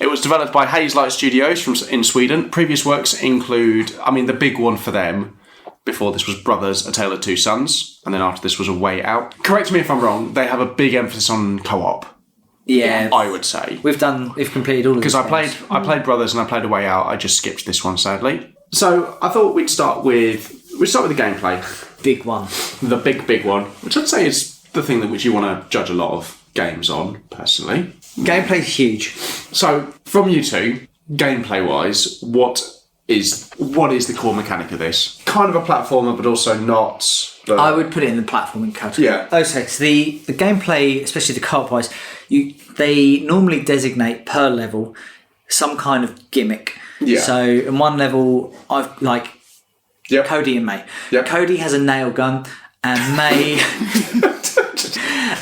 It was developed by Hazelight Studios in Sweden. Previous works include, the big one for them before this was Brothers, A Tale of Two Sons, and then after this was A Way Out. Correct me if I'm wrong, they have a big emphasis on co-op. Yeah, I would say. We've completed all of these. Because I played Brothers and I played A Way Out. I just skipped this one, sadly. So I thought we'd start with the gameplay. Big one. The big one, which I'd say is the thing that which you want to judge a lot of games on, personally. Gameplay's huge. So from you two, gameplay-wise, what is the core mechanic of this? Kind of a platformer, but also not. I would put it in the platforming category. Yeah. Okay, so the gameplay, especially the co-op-wise, they normally designate per level some kind of gimmick. Yeah. So in one level, I've Cody and May. Yep. Cody has a nail gun, and May,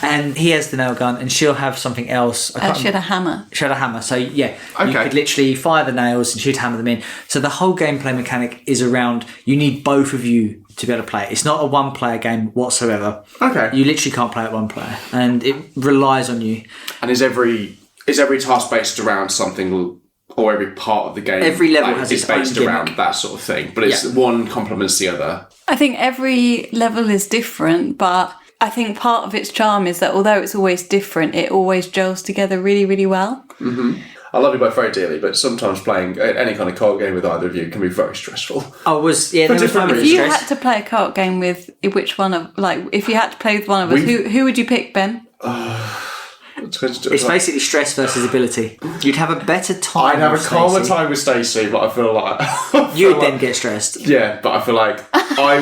and he has the nail gun, and she'll have something else. She had a hammer. She had a hammer. So you could literally fire the nails, and she'd hammer them in. So the whole gameplay mechanic is around you need both of you to be able to play it. It's not a one-player game whatsoever. Okay. You literally can't play it one player, and it relies on you. And is every task based around something? Or every part of the game, every level has is its own based around gimmick. that sort of thing, but it's one complements the other. I think every level is different, but I think part of its charm is that although it's always different, it always gels together really, really well. Mm-hmm. I love you both very dearly, but sometimes playing any kind of co-op game with either of you can be very stressful. If you had to play a co-op game with which one of, if you had to play with one of us, who would you pick, Ben? It's basically stress versus ability. You'd have a better time. I'd have a calmer time with Stacey, but I feel like you'd then get stressed. Yeah, but I feel like I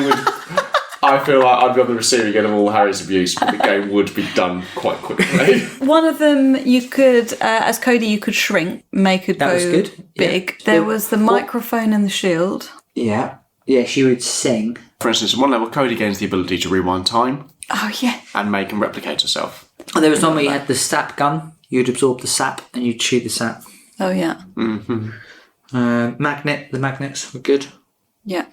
feel like I'd be on the receiving end of all Harry's abuse, but the game would be done quite quickly. One of them you could, as Cody, you could shrink, make it go big. Yeah. There was the microphone and the shield. Yeah, she would sing. For instance, in one level, Cody gains the ability to rewind time. Oh yeah. And May can replicate herself. And there was one where you had the sap gun. You'd absorb the sap and you'd shoot the sap. Oh yeah. Mm-hmm. The magnets were good. Yeah.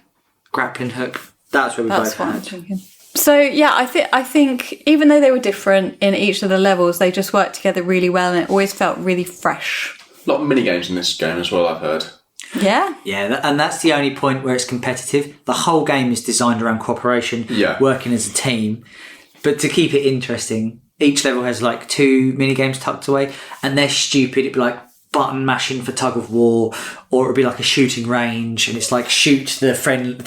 Grappling hook. That's where we both what I'm thinking. So yeah, I think even though they were different in each of the levels, they just worked together really well, and it always felt really fresh. A lot of mini games in this game as well, I've heard. Yeah. Yeah, and that's the only point where it's competitive. The whole game is designed around cooperation, working as a team. But to keep it interesting, each level has 2 mini games tucked away, and they're stupid. It'd be like button mashing for tug of war, or it'd be like a shooting range, and it's like don't shoot the friendlies.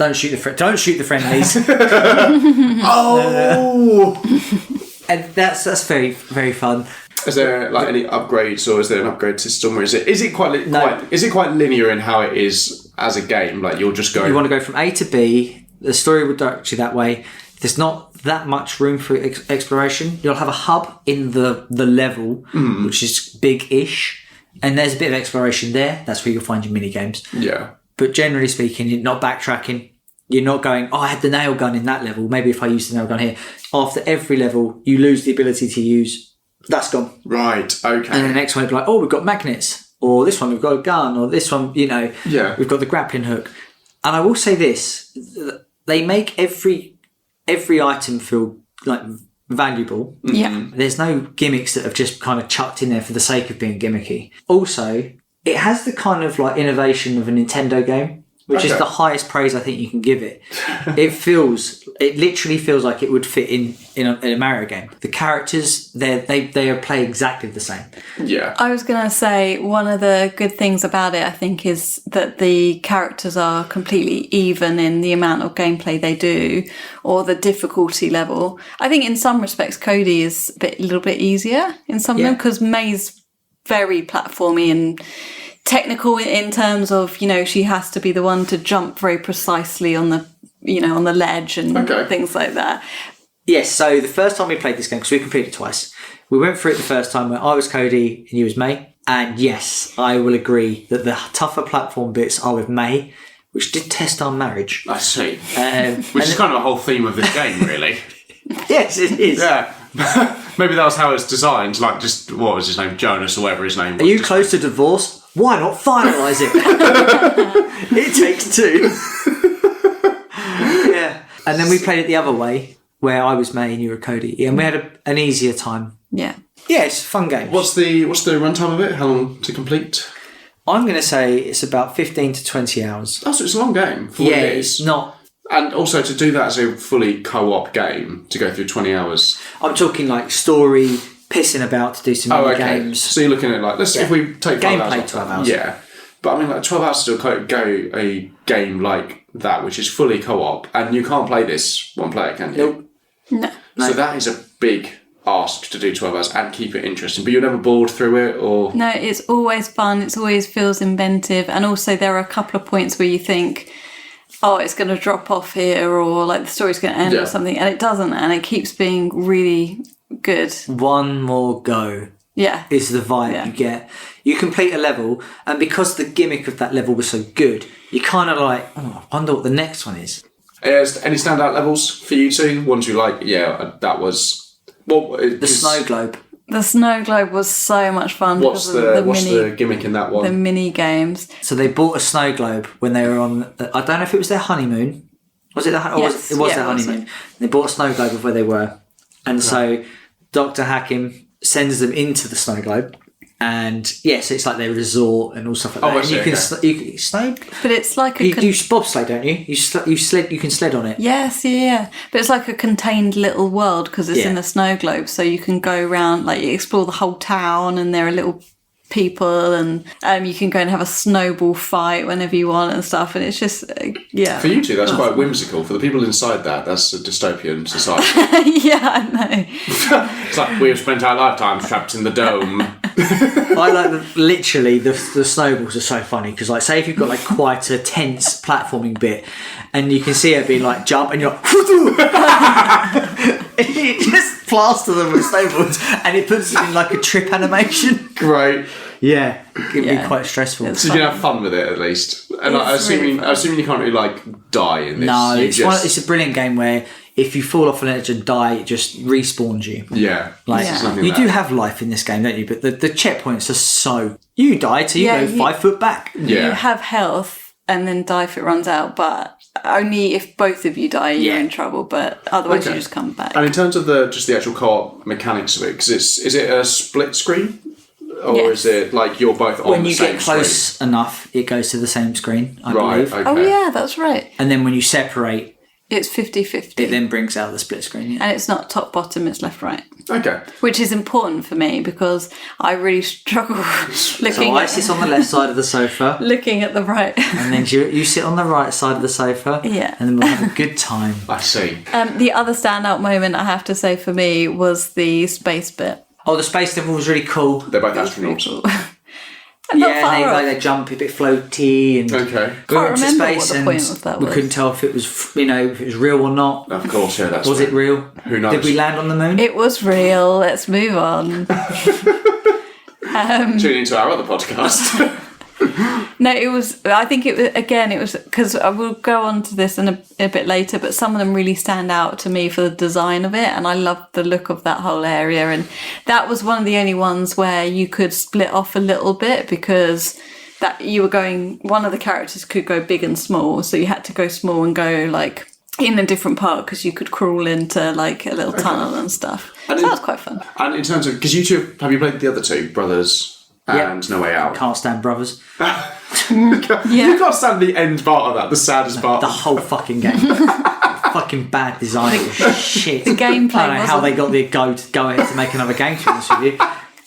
And that's very, very fun. Is there any upgrades, or is there an upgrade system, or is it quite linear in how it is as a game? Like you're just going. You want to go from A to B. The story would direct you that way. There's not that much room for exploration. You'll have a hub in the level, which is big-ish, And there's a bit of exploration there. That's where you'll find your mini games. Yeah. But generally speaking, you're not backtracking. You're not going, I had the nail gun in that level. Maybe if I use the nail gun here. After every level, you lose the ability to use. That's gone. Right, okay. And the next one will be like, we've got magnets. Or this one, we've got a gun. Or this one, we've got the grappling hook. And I will say this. They make every item feel like valuable. Yeah. There's no gimmicks that have just kind of chucked in there for the sake of being gimmicky. Also, it has the kind of like innovation of a Nintendo game, which is the highest praise I think you can give it. It literally feels like it would fit in a Mario game. The characters, they play exactly the same. Yeah. I was going to say one of the good things about it, I think, is that the characters are completely even in the amount of gameplay they do or the difficulty level. I think in some respects, Cody is a little bit easier in some of them because May's very platformy and technical in terms of, she has to be the one to jump very precisely on the, on the ledge and things like that. Yes, so the first time we played this game, because we completed it twice, we went through it the first time where I was Cody and you was May. And yes, I will agree that the tougher platform bits are with May, which did test our marriage. I see. Which is kind of the whole theme of this game, really. Yes, it is. Yeah. Maybe that was how it's designed, like just, what was his name, Jonas or whatever his name was. Are you close to divorce? Why not finalise it? It takes two. Yeah. And then we played it the other way, where I was May and you were Cody. And we had an easier time. Yeah. Yeah, it's a fun game. What's the runtime of it? How long to complete? I'm going to say it's about 15 to 20 hours. Oh, so it's a long game. For what it is. It's not. And also to do that as a fully co-op game, to go through 20 hours. I'm talking like story, pissing about to do some mini games. So you're looking at like, if we take 12 hours. Gameplay 12 hours. Yeah. But I mean, like 12 hours to go a game like that, which is fully co-op, and you can't play this one player, can you? No. So that is a big ask to do 12 hours and keep it interesting. But you're never bored through it, or? No, it's always fun. It always feels inventive. And also there are a couple of points where you think, it's going to drop off here, or like the story's going to end or something, and it doesn't, and it keeps being really good. One more go. Yeah. Is the vibe you get. You complete a level, and because the gimmick of that level was so good, you kind of like, I wonder what the next one is. Any standout levels for you two? Ones you like? Yeah, that was... The snow globe. The snow globe was so much fun. What's the gimmick in that one? The mini games. So they bought a snow globe when they were on... I don't know if it was their honeymoon. Was it their honeymoon? Yes. It was their honeymoon. They bought a snow globe of where they were. And so Dr. Hakim sends them into the snow globe. And so it's like their resort and all stuff like that. And you can snow... But it's like you do bobsleigh, don't you? You can sled on it. Yes, yeah. But it's like a contained little world because it's in the snow globe. So you can go around, like you explore the whole town, and there are little people, and you can go and have a snowball fight whenever you want and stuff. And it's just, For you two, that's quite whimsical. For the people inside that's a dystopian society. Yeah, I know. It's like, we have spent our lifetimes trapped in the dome. I like literally the snowballs are so funny because, like, say if you've got like quite a tense platforming bit, and you can see it being like jump, and you're like, you just plaster them with snowballs, and it puts it in like a trip animation. Great. Yeah, it can be quite stressful. So you can have fun with it at least. And assuming you can't really like die in this. No, it's a brilliant game where if you fall off an edge and die, it just respawns you. Yeah. You do have life in this game, don't you? But the checkpoints are so... You die till you go 5 foot back. Yeah. You have health and then die if it runs out, but only if both of you die, you're in trouble, but otherwise you just come back. And in terms of the actual co-op mechanics of it, because is it a split screen? Or is it like you're both on the same screen? When you get close enough, it goes to the same screen, I believe. Okay. Oh yeah, that's right. And then when you separate... It's 50-50. It then brings out the split screen, And it's not top bottom, it's left right. Okay. Which is important for me because I really struggle looking so I sit on the left side of the sofa. Looking at the right. And then you sit on the right side of the sofa. Yeah. And then we'll have a good time. I see. The other standout moment I have to say for me was the space bit. Oh, the space level was really cool. They're both astronauts. Really cool. They jump a bit floaty and we went into space what the point of that we was. couldn't tell if it was real or not. Of course, yeah, that's Was it real? Who knows? Did we land on the moon? It was real. Let's move on. Tune into our other podcast. No, it was. I think it was again. It was because I will go on to this in a bit later. But some of them really stand out to me for the design of it, and I loved the look of that whole area. And that was one of the only ones where you could split off a little bit because that you were going. One of the characters could go big and small, so you had to go small and go like in a different part because you could crawl into like a little tunnel and stuff. And so that was quite fun. And in terms of because you two have you played the other two brothers? And No Way Out. Can't stand brothers. You can't stand the end part of that, the saddest part. The whole fucking game. Fucking bad design. Shit. The gameplay I don't know how they got the go ahead to make another game, to be honest with you.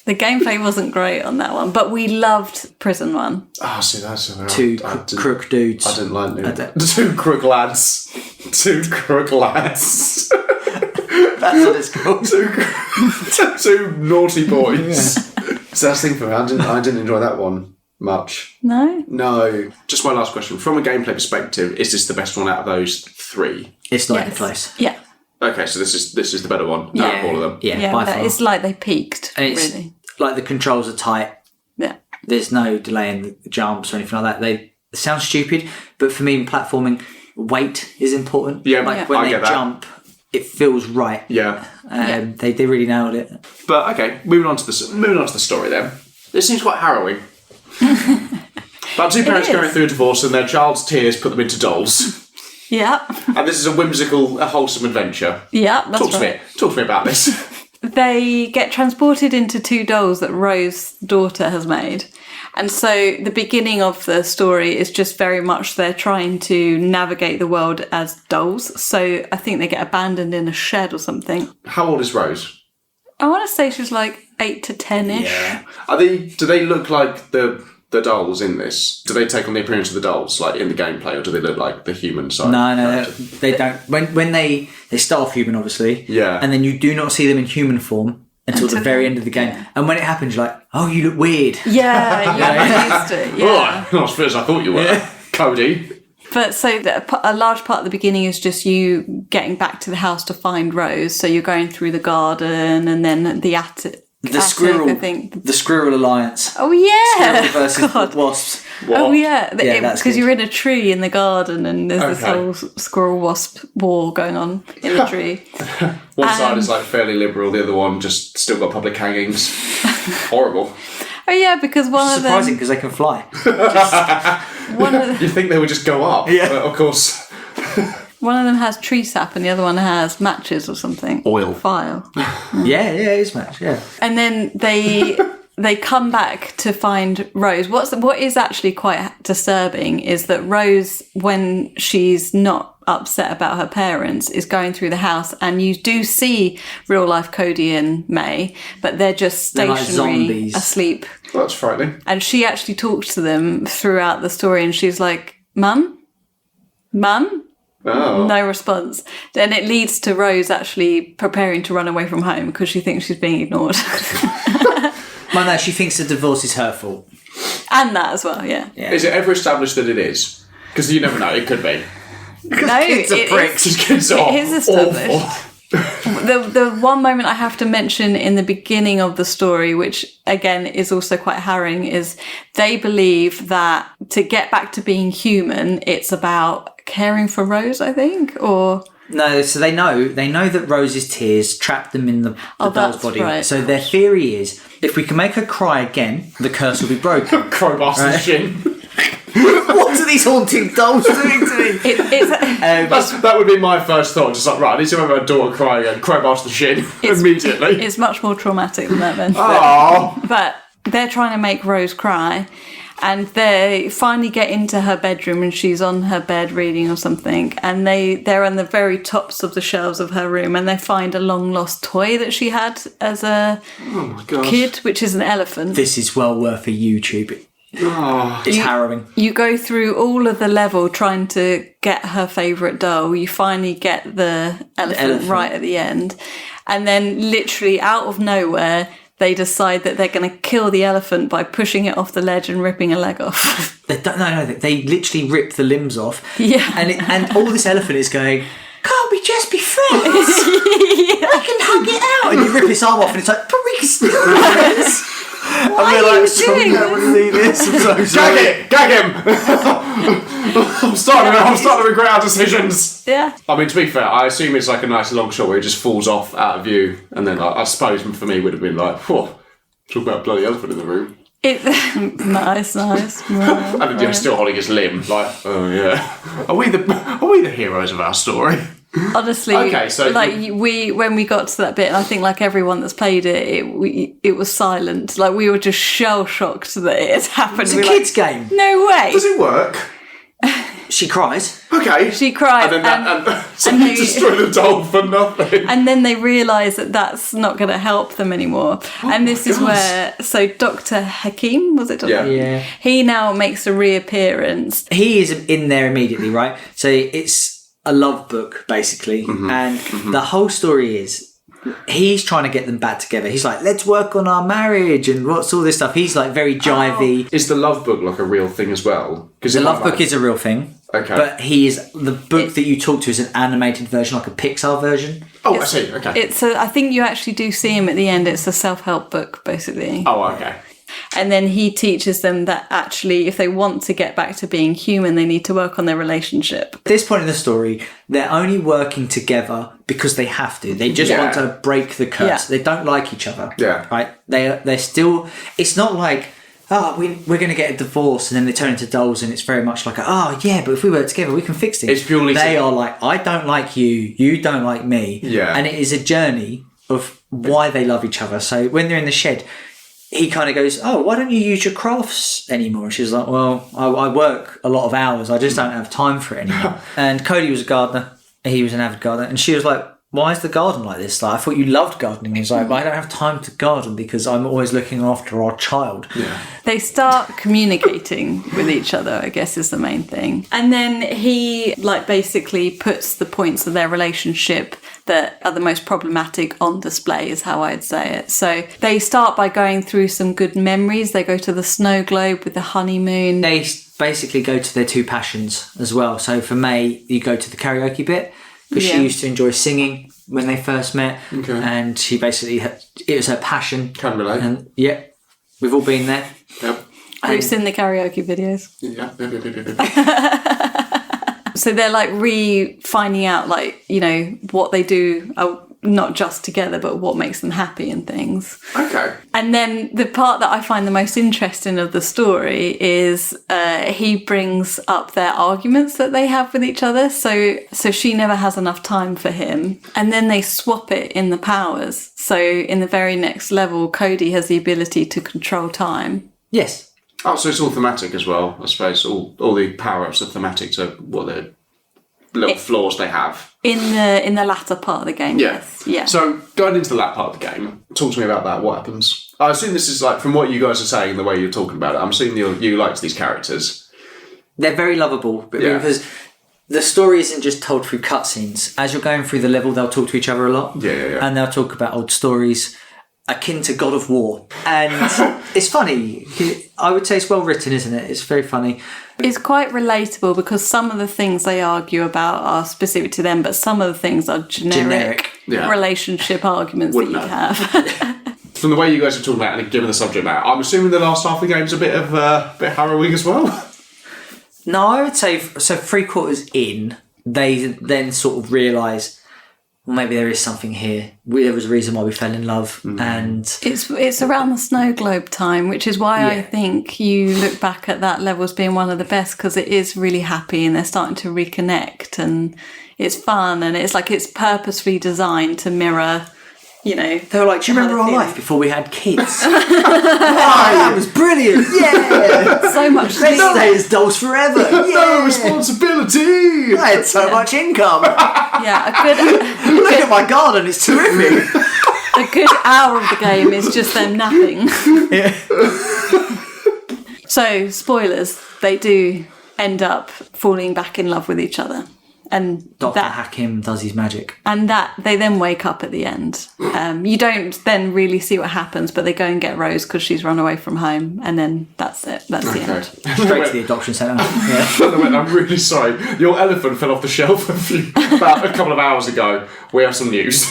The gameplay wasn't great on that one, but we loved Prison One. Oh, see, that's Two crook dudes. I didn't like two crook lads. Two crook lads. That's what it's called. Two naughty boys. Yeah. So that's the thing for me. I didn't enjoy that one much. No. Just my last question. From a gameplay perspective, is this the best one out of those three? It's not close. Yeah. Okay, so this is the better one out of all of them. Yeah, by far. It's like they peaked, really. Like the controls are tight. Yeah. There's no delay in the jumps or anything like that. It sounds stupid, but for me in platforming, weight is important. Yeah, like when they jump, it feels right. Yeah. They really nailed it. But okay, moving on to the story then. This seems quite harrowing. About two parents going through a divorce and their child's tears put them into dolls. Yeah. And this is a whimsical, wholesome adventure. Yeah, that's right. Talk to me about this. They get transported into two dolls that Rose's daughter has made. And so the beginning of the story is just very much they're trying to navigate the world as dolls. So I think they get abandoned in a shed or something. How old is Rose? I want to say she's like 8 to 10-ish. Yeah. Do they look like the dolls in this? Do they take on the appearance of the dolls, like in the gameplay, or do they look like the human side? No, they don't. When they start off human, obviously. Yeah. And then you do not see them in human form until the very end of the game. Yeah. And when it happens, you're like, oh, you look weird. Yeah, you're used to it. Yeah. Oh, not as fit as I thought you were, Cody. But so a large part of the beginning is just you getting back to the house to find Rose. So you're going through the garden and then the attic. The Squirrel Alliance. Oh yeah, Squirrel versus wasps. What? Oh yeah, because you're in a tree in the garden and there's this whole squirrel wasp war going on in the tree. One side is like fairly liberal, the other one just still got public hangings. Horrible. Oh yeah, because one of them surprising because they can fly. You think they would just go up? Yeah, of course. One of them has tree sap and the other one has matches or something. Oil. Fire. Yeah, it is match, yeah. And then they come back to find Rose. What is actually quite disturbing is that Rose, when she's not upset about her parents, is going through the house and you do see real life Cody and May, but they're just stationary, like asleep. Well, that's frightening. And she actually talks to them throughout the story and she's like, Mum? Oh. No response. Then it leads to Rose actually preparing to run away from home because she thinks she's being ignored. Well, no, she thinks the divorce is her fault. And that as well, yeah. Is it ever established that it is? Because you never know, it could be. No, kids are pricks. Kids are it is established. The one moment I have to mention in the beginning of the story, which again is also quite harrowing, is they believe that to get back to being human, it's about caring for Rose, I think, or... No, so they know that Rose's tears trapped them in the doll's body. Right. So their theory is, if we can make her cry again, the curse will be broken. Crowbar to the shin. What are these haunting dolls doing to me? That would be my first thought. Just like, right, I need to remember my daughter crying and crowbar to the shin immediately. It's much more traumatic than that then. Oh. But they're trying to make Rose cry. And they finally get into her bedroom and she's on her bed reading or something. And they're on the very tops of the shelves of her room and they find a long lost toy that she had as a kid, which is an elephant. This is well worth a YouTube. It's harrowing. You go through all of the level trying to get her favourite doll. You finally get the elephant right at the end. And then literally out of nowhere... they decide that they're going to kill the elephant by pushing it off the ledge and ripping a leg off. They literally rip the limbs off. Yeah. And all this elephant is going, can't we just be friends? I can hug it out. And you rip his arm off and it's like, but we can still be friends. Why are you doing this? I'm so sorry. Gag him! I'm starting to regret our decisions. Yeah. I mean, to be fair, I assume it's like a nice long shot where it just falls off out of view, and then I suppose for me would have been like, whoa, talk about a bloody elephant in the room. Nice. And then you're still holding his limb, like, oh yeah. Are we the heroes of our story? Honestly, okay, so when we got to that bit, and I think like everyone that's played it was silent. Like we were just shell shocked that it had happened. It's a kids' game. No way. Does it work? She cries. Okay. She cried. And they destroy the doll for nothing. And then they realise that that's not going to help them anymore. And this is where, so Dr. Hakim, was it? Yeah. He now makes a reappearance. He is in there immediately, right? So it's a love book, basically. And the whole story is, he's trying to get them back together. He's like, let's work on our marriage and what's all this stuff. He's like very jivey. Is the love book like a real thing as well? Because the love book is a real thing. Okay. But the book that you talk to is an animated version, like a Pixar version. Oh, I see. Okay. I think you actually do see him at the end. It's a self-help book, basically. Oh, okay. And then he teaches them that actually, if they want to get back to being human, they need to work on their relationship. At this point in the story, they're only working together because they have to. They just want to break the curse. Yeah. They don't like each other. Yeah. Right? They're still... It's not like, we're going to get a divorce, and then they turn into dolls, and it's very much like, but if we work together, we can fix things. It's purely... They are like, I don't like you, you don't like me. Yeah. And it is a journey of why they love each other. So when they're in the shed... He kind of goes, why don't you use your crafts anymore? And she's like, well, I work a lot of hours. I just don't have time for it anymore. And Cody was a gardener. He was an avid gardener. And she was like, why is the garden like this? Like, I thought you loved gardening. He's like, I don't have time to garden because I'm always looking after our child. Yeah. They start communicating with each other, I guess, is the main thing. And then he, basically puts the points of their relationship that are the most problematic on display, is how I'd say it. So they start by going through some good memories. They go to the snow globe with the honeymoon. They basically go to their two passions as well. So for May, you go to the karaoke bit because she used to enjoy singing when they first met. Okay. And she basically, it was her passion. Can relate. And we've all been there. Yep. We've seen the karaoke videos. Yeah. So they're finding out what they do, not just together, but what makes them happy and things. Okay. And then the part that I find the most interesting of the story is he brings up their arguments that they have with each other. So she never has enough time for him. And then they swap it in the powers. So in the very next level, Cody has the ability to control time. Yes. Oh, so it's all thematic as well, I suppose. All the power-ups are thematic to what the little flaws they have. In the latter part of the game, yes. Yeah. So, going into the latter part of the game, talk to me about that. What happens? I assume this is from what you guys are saying, the way you're talking about it, I'm assuming you liked these characters. They're very lovable, because the story isn't just told through cutscenes. As you're going through the level, they'll talk to each other a lot. Yeah. And they'll talk about old stories, akin to God of War. And it's funny. I would say it's well written, isn't it? It's very funny. It's quite relatable because some of the things they argue about are specific to them, but some of the things are generic. Relationship arguments that you have. From the way you guys are talking about it and given the subject matter, I'm assuming the last half of the game is a bit harrowing as well. No, I would say, so 3/4 in, they then sort of realise, well, maybe there is something here. There was a reason why we fell in love, and it's around the snow globe time, which is why I think you look back at that level as being one of the best, because it is really happy and they're starting to reconnect and it's fun and it's it's purposefully designed to mirror. They were like, do you remember our life before we had kids? That was brilliant. Yeah. So much. Let's stay as dolls forever. No responsibility. I had so much income. Yeah, look at my garden. It's terrific. A good hour of the game is just them napping. Yeah. So, spoilers, they do end up falling back in love with each other. And Dr. Hakim does his magic. And that they then wake up at the end. You don't then really see what happens, but they go and get Rose because she's run away from home, and then that's it. That's the end. Straight to the adoption centre. I'm really sorry. Your elephant fell off the shelf about a couple of hours ago. We have some news.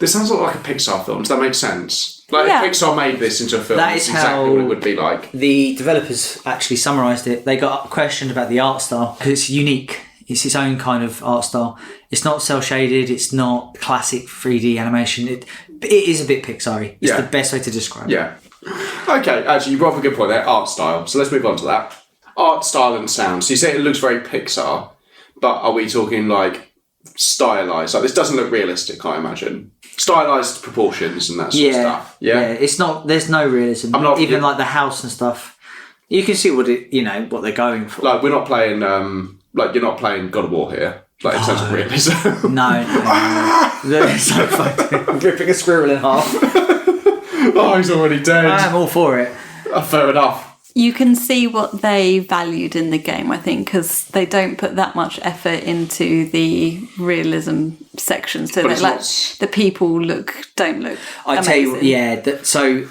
This sounds a lot like a Pixar film. Does that make sense? Like if Pixar made this into a film, that's exactly what it would be like. The developers actually summarised it. They got questioned about the art style because it's unique. It's its own kind of art style. It's not cel-shaded. It's not classic 3D animation. It is a bit Pixar-y. It's the best way to describe it. Yeah. Okay, actually, you brought up a good point there. Art style. So let's move on to that. Art style and sound. So you say it looks very Pixar, but are we talking like stylized? Like this doesn't look realistic, I imagine. Stylized proportions and that sort of stuff. Yeah. It's not. There's no realism. I'm not even like the house and stuff. You can see what they're going for. Like we're not playing. Like you're not playing God of War here. Like in terms of realism. No. They're so fucking ripping a squirrel in half. Oh, he's already dead. I am all for it. Fair enough. You can see what they valued in the game, I think, because they don't put that much effort into the realism sections. So the people don't look I tell you, so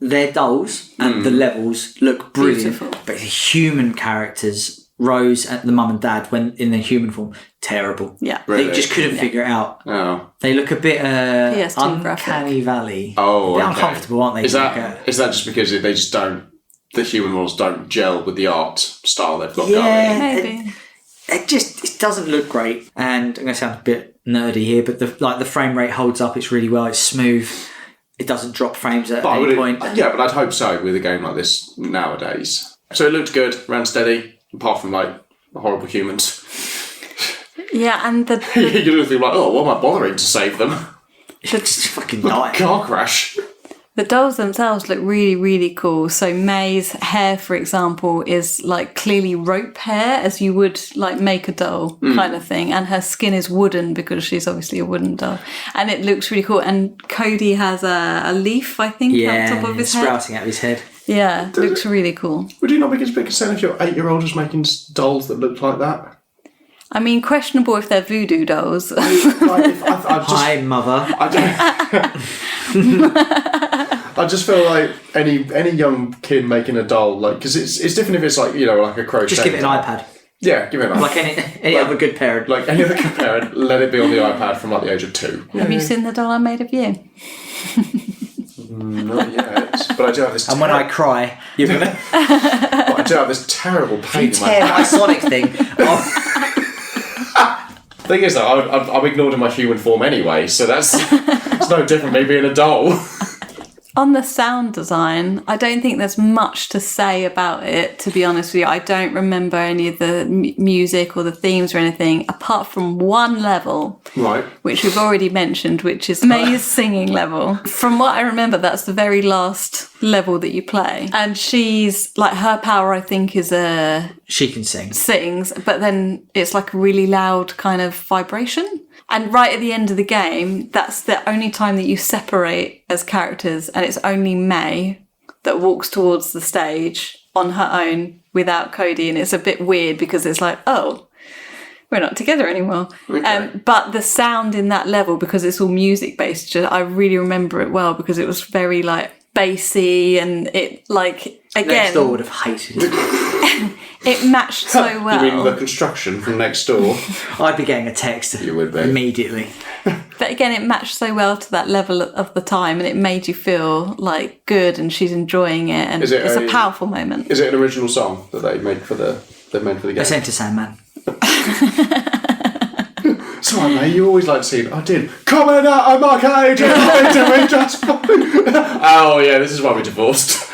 their dolls and the levels look brilliant. Beautiful. But the human characters, Rose and the mum and dad, when in their human form, terrible. Yeah. Really? They just couldn't figure it out. Oh. They look a bit uncanny valley. Oh, a bit uncomfortable, aren't they? Is that just because they just don't, the human models don't gel with the art style they've got going? Maybe. It doesn't look great. And I'm going to sound a bit nerdy here, but the frame rate holds up. It's really well. It's smooth. It doesn't drop frames at any point. Yeah, but I'd hope so with a game like this nowadays. So it looked good, ran steady, apart from like horrible humans. Yeah, and you just feel like, oh, what am I bothering to save them? Just fucking die. Car crash. The dolls themselves look really, really cool. So May's hair, for example, is like clearly rope hair, as you would like make a doll kind of thing. And her skin is wooden because she's obviously a wooden doll. And it looks really cool. And Cody has a leaf, I think, on top of his head. Sprouting out of his head. Yeah, looks really cool. Would you not make as big a concern if your 8-year-old was making dolls that looked like that? I mean, questionable if they're voodoo dolls. Hi, mother. I just feel like any young kid making a doll, like, because it's different if it's like, like a crochet. Just give it an iPad. Yeah, give it an iPad. Like any other good parent. Like any other good parent, let it be on the iPad from like the age of 2. Have you seen the doll I made of you? Not yet, but I do have this. And when I cry, you're gonna. I do have this terrible pain in my tear my Sonic thing. Thing is, though, I'm ignored in my human form anyway, so it's no different me being a doll. On the sound design, I don't think there's much to say about it, to be honest with you. I don't remember any of the music or the themes or anything, apart from one level, right, which we've already mentioned, which is May's singing level. From what I remember, that's the very last level that you play. And she's, like, her power, I think, is she can sing. Sings, but then it's like a really loud kind of vibration. And right at the end of the game, that's the only time that you separate as characters, and it's only May that walks towards the stage on her own without Cody, and it's a bit weird because it's like, oh, we're not together anymore. Okay. But the sound in that level, because it's all music based, I really remember it well because it was very like bassy, and it like again. Next door would have hated it. It matched so well. You mean the construction from next door? I'd be getting a text. You would be. Immediately. But again, it matched so well to that level of the time, and it made you feel like good, and she's enjoying it, and it's a powerful moment. Is it an original song that they made for the game? I sent to Sandman. Sorry, mate, you always like to see, I did. Coming out of my cage, we just... Oh, yeah, this is why we divorced.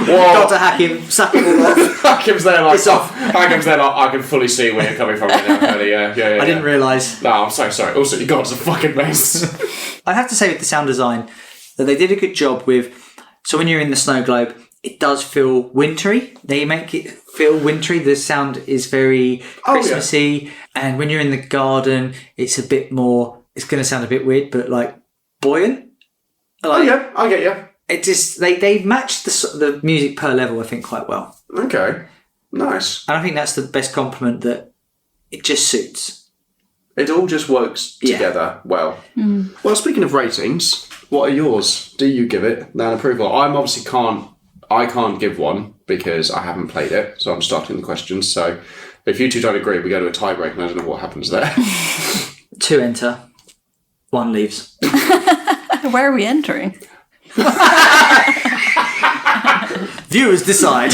Got to hack him, suck him all off. Hackim's there like... It's off. Hackim's there like, I can fully see where you're coming from right now, Cody. Yeah. I didn't realise. No, I'm so sorry. Also, your God's a fucking mess. I'd have to say with the sound design that they did a good job with... So when you're in the snow globe, it does feel wintry. They make it feel wintry. The sound is very Christmassy. And when you're in the garden, it's a bit more... It's going to sound a bit weird, but like buoyant. Like, yeah, I get you. It just they matched the music per level, I think, quite well. Okay, nice. And I think that's the best compliment, that it just suits. It all just works together well. Mm. Well, speaking of ratings, what are yours? Do you give it an approval? I can't give one because I haven't played it, so I'm starting the questions. So if you two don't agree, we go to a tie break, and I don't know what happens there. 2 enter. One leaves. Where are we entering? Viewers decide.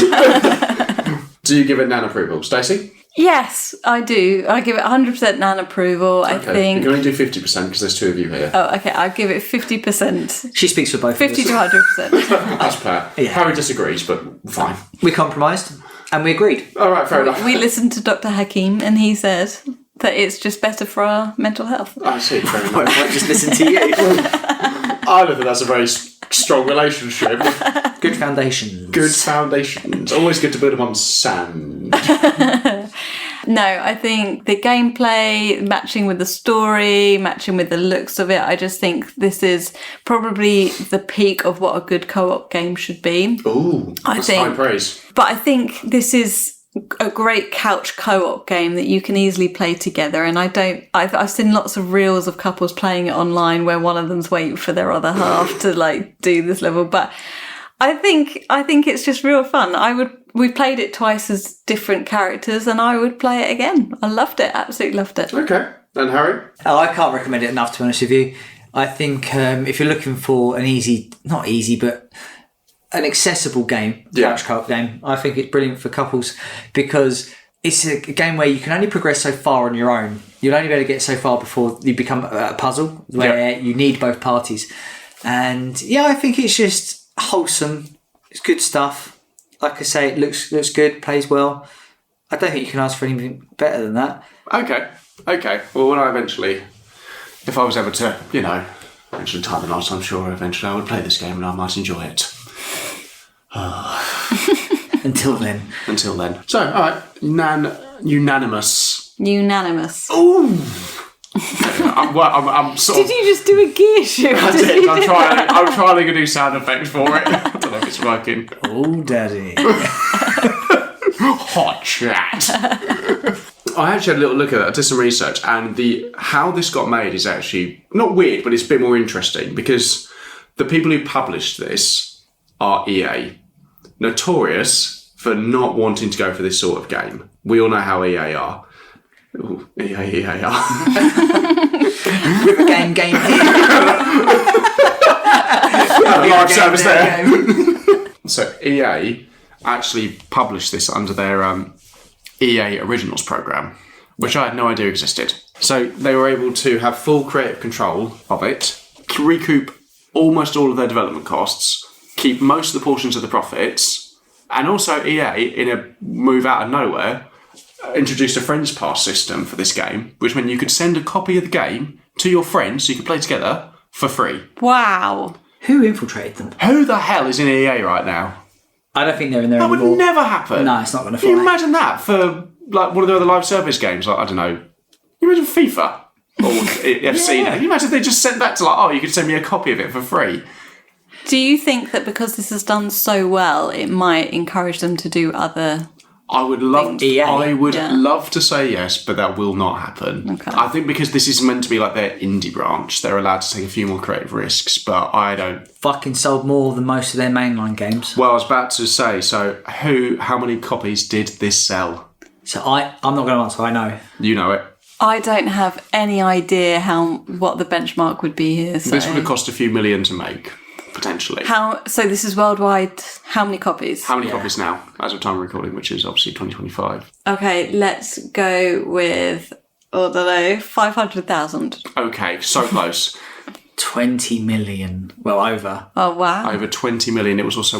Do you give it nan approval, Stacey? Yes, I do. I give it 100% nan approval. I think. You can only do 50% because there's two of you here. Oh, okay. I'll give it 50%. She speaks for both 50 of to us. 100%. That's fair. Yeah. Harry disagrees, but fine. We compromised and we agreed. All right, fair enough. We listened to Dr. Hakim and he said that it's just better for our mental health. I see, fair Why enough. don't I just listen to you? I don't think that's a very strong relationship. Good foundations. Good foundations. Always good to build them on sand. No, I think the gameplay, matching with the story, matching with the looks of it, I just think this is probably the peak of what a good co-op game should be. Ooh, that's high praise. But I think this is a great couch co-op game that you can easily play together, and I've seen lots of reels of couples playing it online where one of them's waiting for their other half to like do this level, but I think it's just real fun. We played it twice as different characters and I would play it again. I loved it, absolutely loved it. Okay, and Harry? Oh, I can't recommend it enough, to be honest with you. I think if you're looking for an not easy, but an accessible game, couch co-op game, I think it's brilliant for couples because it's a game where you can only progress so far on your own. You'll only be able to get so far before you become a puzzle where you need both parties. And yeah, I think it's just wholesome. It's good stuff. Like I say, it looks good, plays well. I don't think you can ask for anything better than that. Okay. Well, when I eventually, if I was ever to, eventually time the last, I'm sure eventually I would play this game and I might enjoy it. Until then. So, all right, unanimous. Unanimous. Ooh. I'm sort of. Did you just do a gear shift? I did. I'm trying to do sound effects for it. I don't know if it's working. Oh, daddy. Hot chat. I actually had a little look at that. I did some research, and how this got made is actually not weird, but it's a bit more interesting because the people who published this are EA, notorious for not wanting to go for this sort of game. We all know how EA are. Ooh, EA are. With a game here. Live service there. So EA actually published this under their EA Originals program, which I had no idea existed. So they were able to have full creative control of it, recoup almost all of their development costs, keep most of the portions of the profits, and also EA, in a move out of nowhere, introduced a Friends Pass system for this game, which meant you could send a copy of the game to your friends so you could play together for free. Wow. Who infiltrated them? Who the hell is in EA right now? I don't think they're in there That anymore. would never happen. No, it's not going to Can you fly. imagine that for like one of the other live service games? Like, I don't know. You imagine FIFA or FC now. Can you imagine if they just sent that to you could send me a copy of it for free? Do you think that because this has done so well, it might encourage them to do other... I would love Yeah. love to say yes, but that will not happen. Okay. I think because this is meant to be like their indie branch, they're allowed to take a few more creative risks, but I don't. Fucking sold more than most of their mainline games. Well, I was about to say, so how many copies did this sell? So I'm not going to answer, I know. You know it. I don't have any idea what the benchmark would be here. So. This would have cost a few million to make, potentially. So this is worldwide. How many copies? How many copies now, as of time of recording, which is obviously 2025? Okay, let's go with, 500,000. Okay, so close. 20 million. Well, over. Oh, wow. Over 20 million. It was also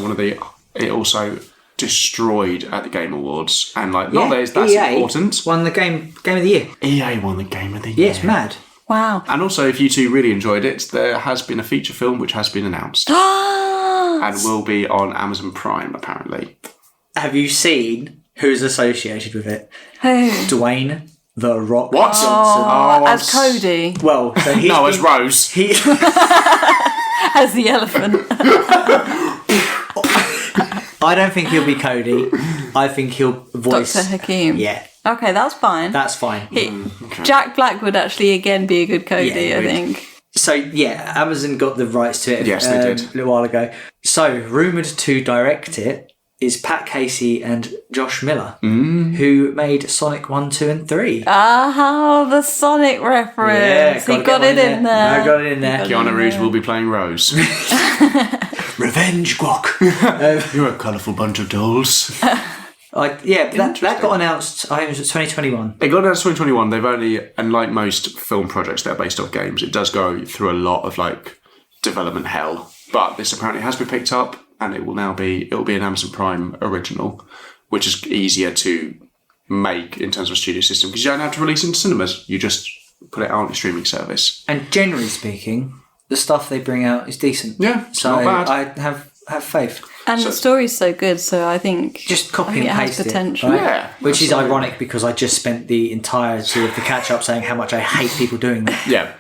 it also destroyed at the Game Awards. And not that that's EA important. Won the game of the year. EA won the Game of the Year. Yeah, it's mad. Wow. And also, if you two really enjoyed it, there has been a feature film which has been announced. And will be on Amazon Prime, apparently. Have you seen who's associated with it? Who? Dwayne The Rock What? Johnson. As Cody. Well, so he's No, as Rose. As the elephant. I don't think he'll be Cody. I think he'll voice... Dr. Hakim. Yeah, Okay, that's fine. that's fine. Jack Black would actually, again, be a good Cody, Yeah, I he would. think. So, yeah, Amazon got the rights to it Yes, they did. a little while ago. So, rumoured to direct it is Pat Casey and Josh Miller, who made Sonic 1, 2 and 3. Ah, the Sonic reference. He got it in there. I got it in there. Keanu Reeves will be playing Rose. Revenge, Guac. You're a colourful bunch of dolls. That got announced, I think it was 2021. It got announced 2021. They've only, and like most film projects that are based off games, it does go through a lot of like development hell. But this apparently has been picked up, and it'll be an Amazon Prime original, which is easier to make in terms of a studio system because you don't have to release in cinemas. You just put it out on a streaming service. And generally speaking, the stuff they bring out is decent. Yeah, it's so not bad. I have faith. And the story's so good, so I think just copy and paste it has potential. Right? Yeah, which is ironic because I just spent the entirety of the catch-up saying how much I hate people doing that. Yeah.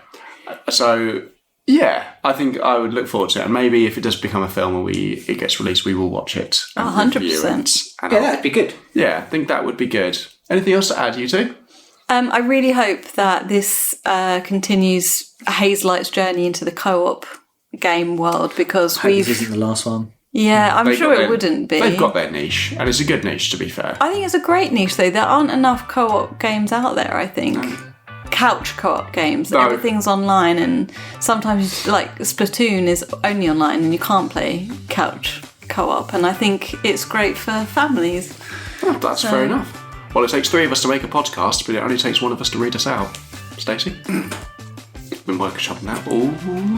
So, yeah, I think I would look forward to it. And maybe if it does become a film and it gets released, we will watch it. 100%. Yeah, that'd be good. Yeah, I think that would be good. Anything else to add, you two? I really hope that this continues Hazelight's journey into the co-op game world because this isn't the last one. Yeah, I'm sure it wouldn't be. They've got their niche, and it's a good niche, to be fair. I think it's a great niche, though. There aren't enough co-op games out there, I think. Couch co-op games. No. Everything's online, and sometimes, like, Splatoon is only online, and you can't play couch co-op, and I think it's great for families. Oh, that's fair enough. Well, it takes 3 of us to make a podcast, but it only takes 1 of us to read us out. Stacey? Been workshopping that all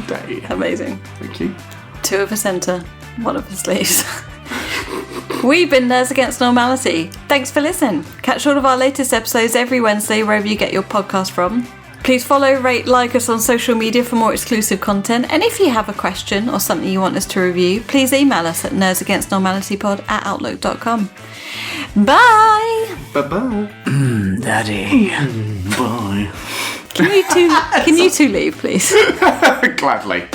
day. Amazing. Thank you. 2 of us enter, 1 of us leaves. We've been Nerds Against Normality. Thanks for listening. Catch all of our latest episodes every Wednesday wherever you get your podcast from. Please follow, rate, like us on social media for more exclusive content. And if you have a question or something you want us to review, please email us at nerdsagainstnormalitypod@outlook.com. Bye! Bye-bye. Daddy. Bye. Can you two leave, please? Gladly.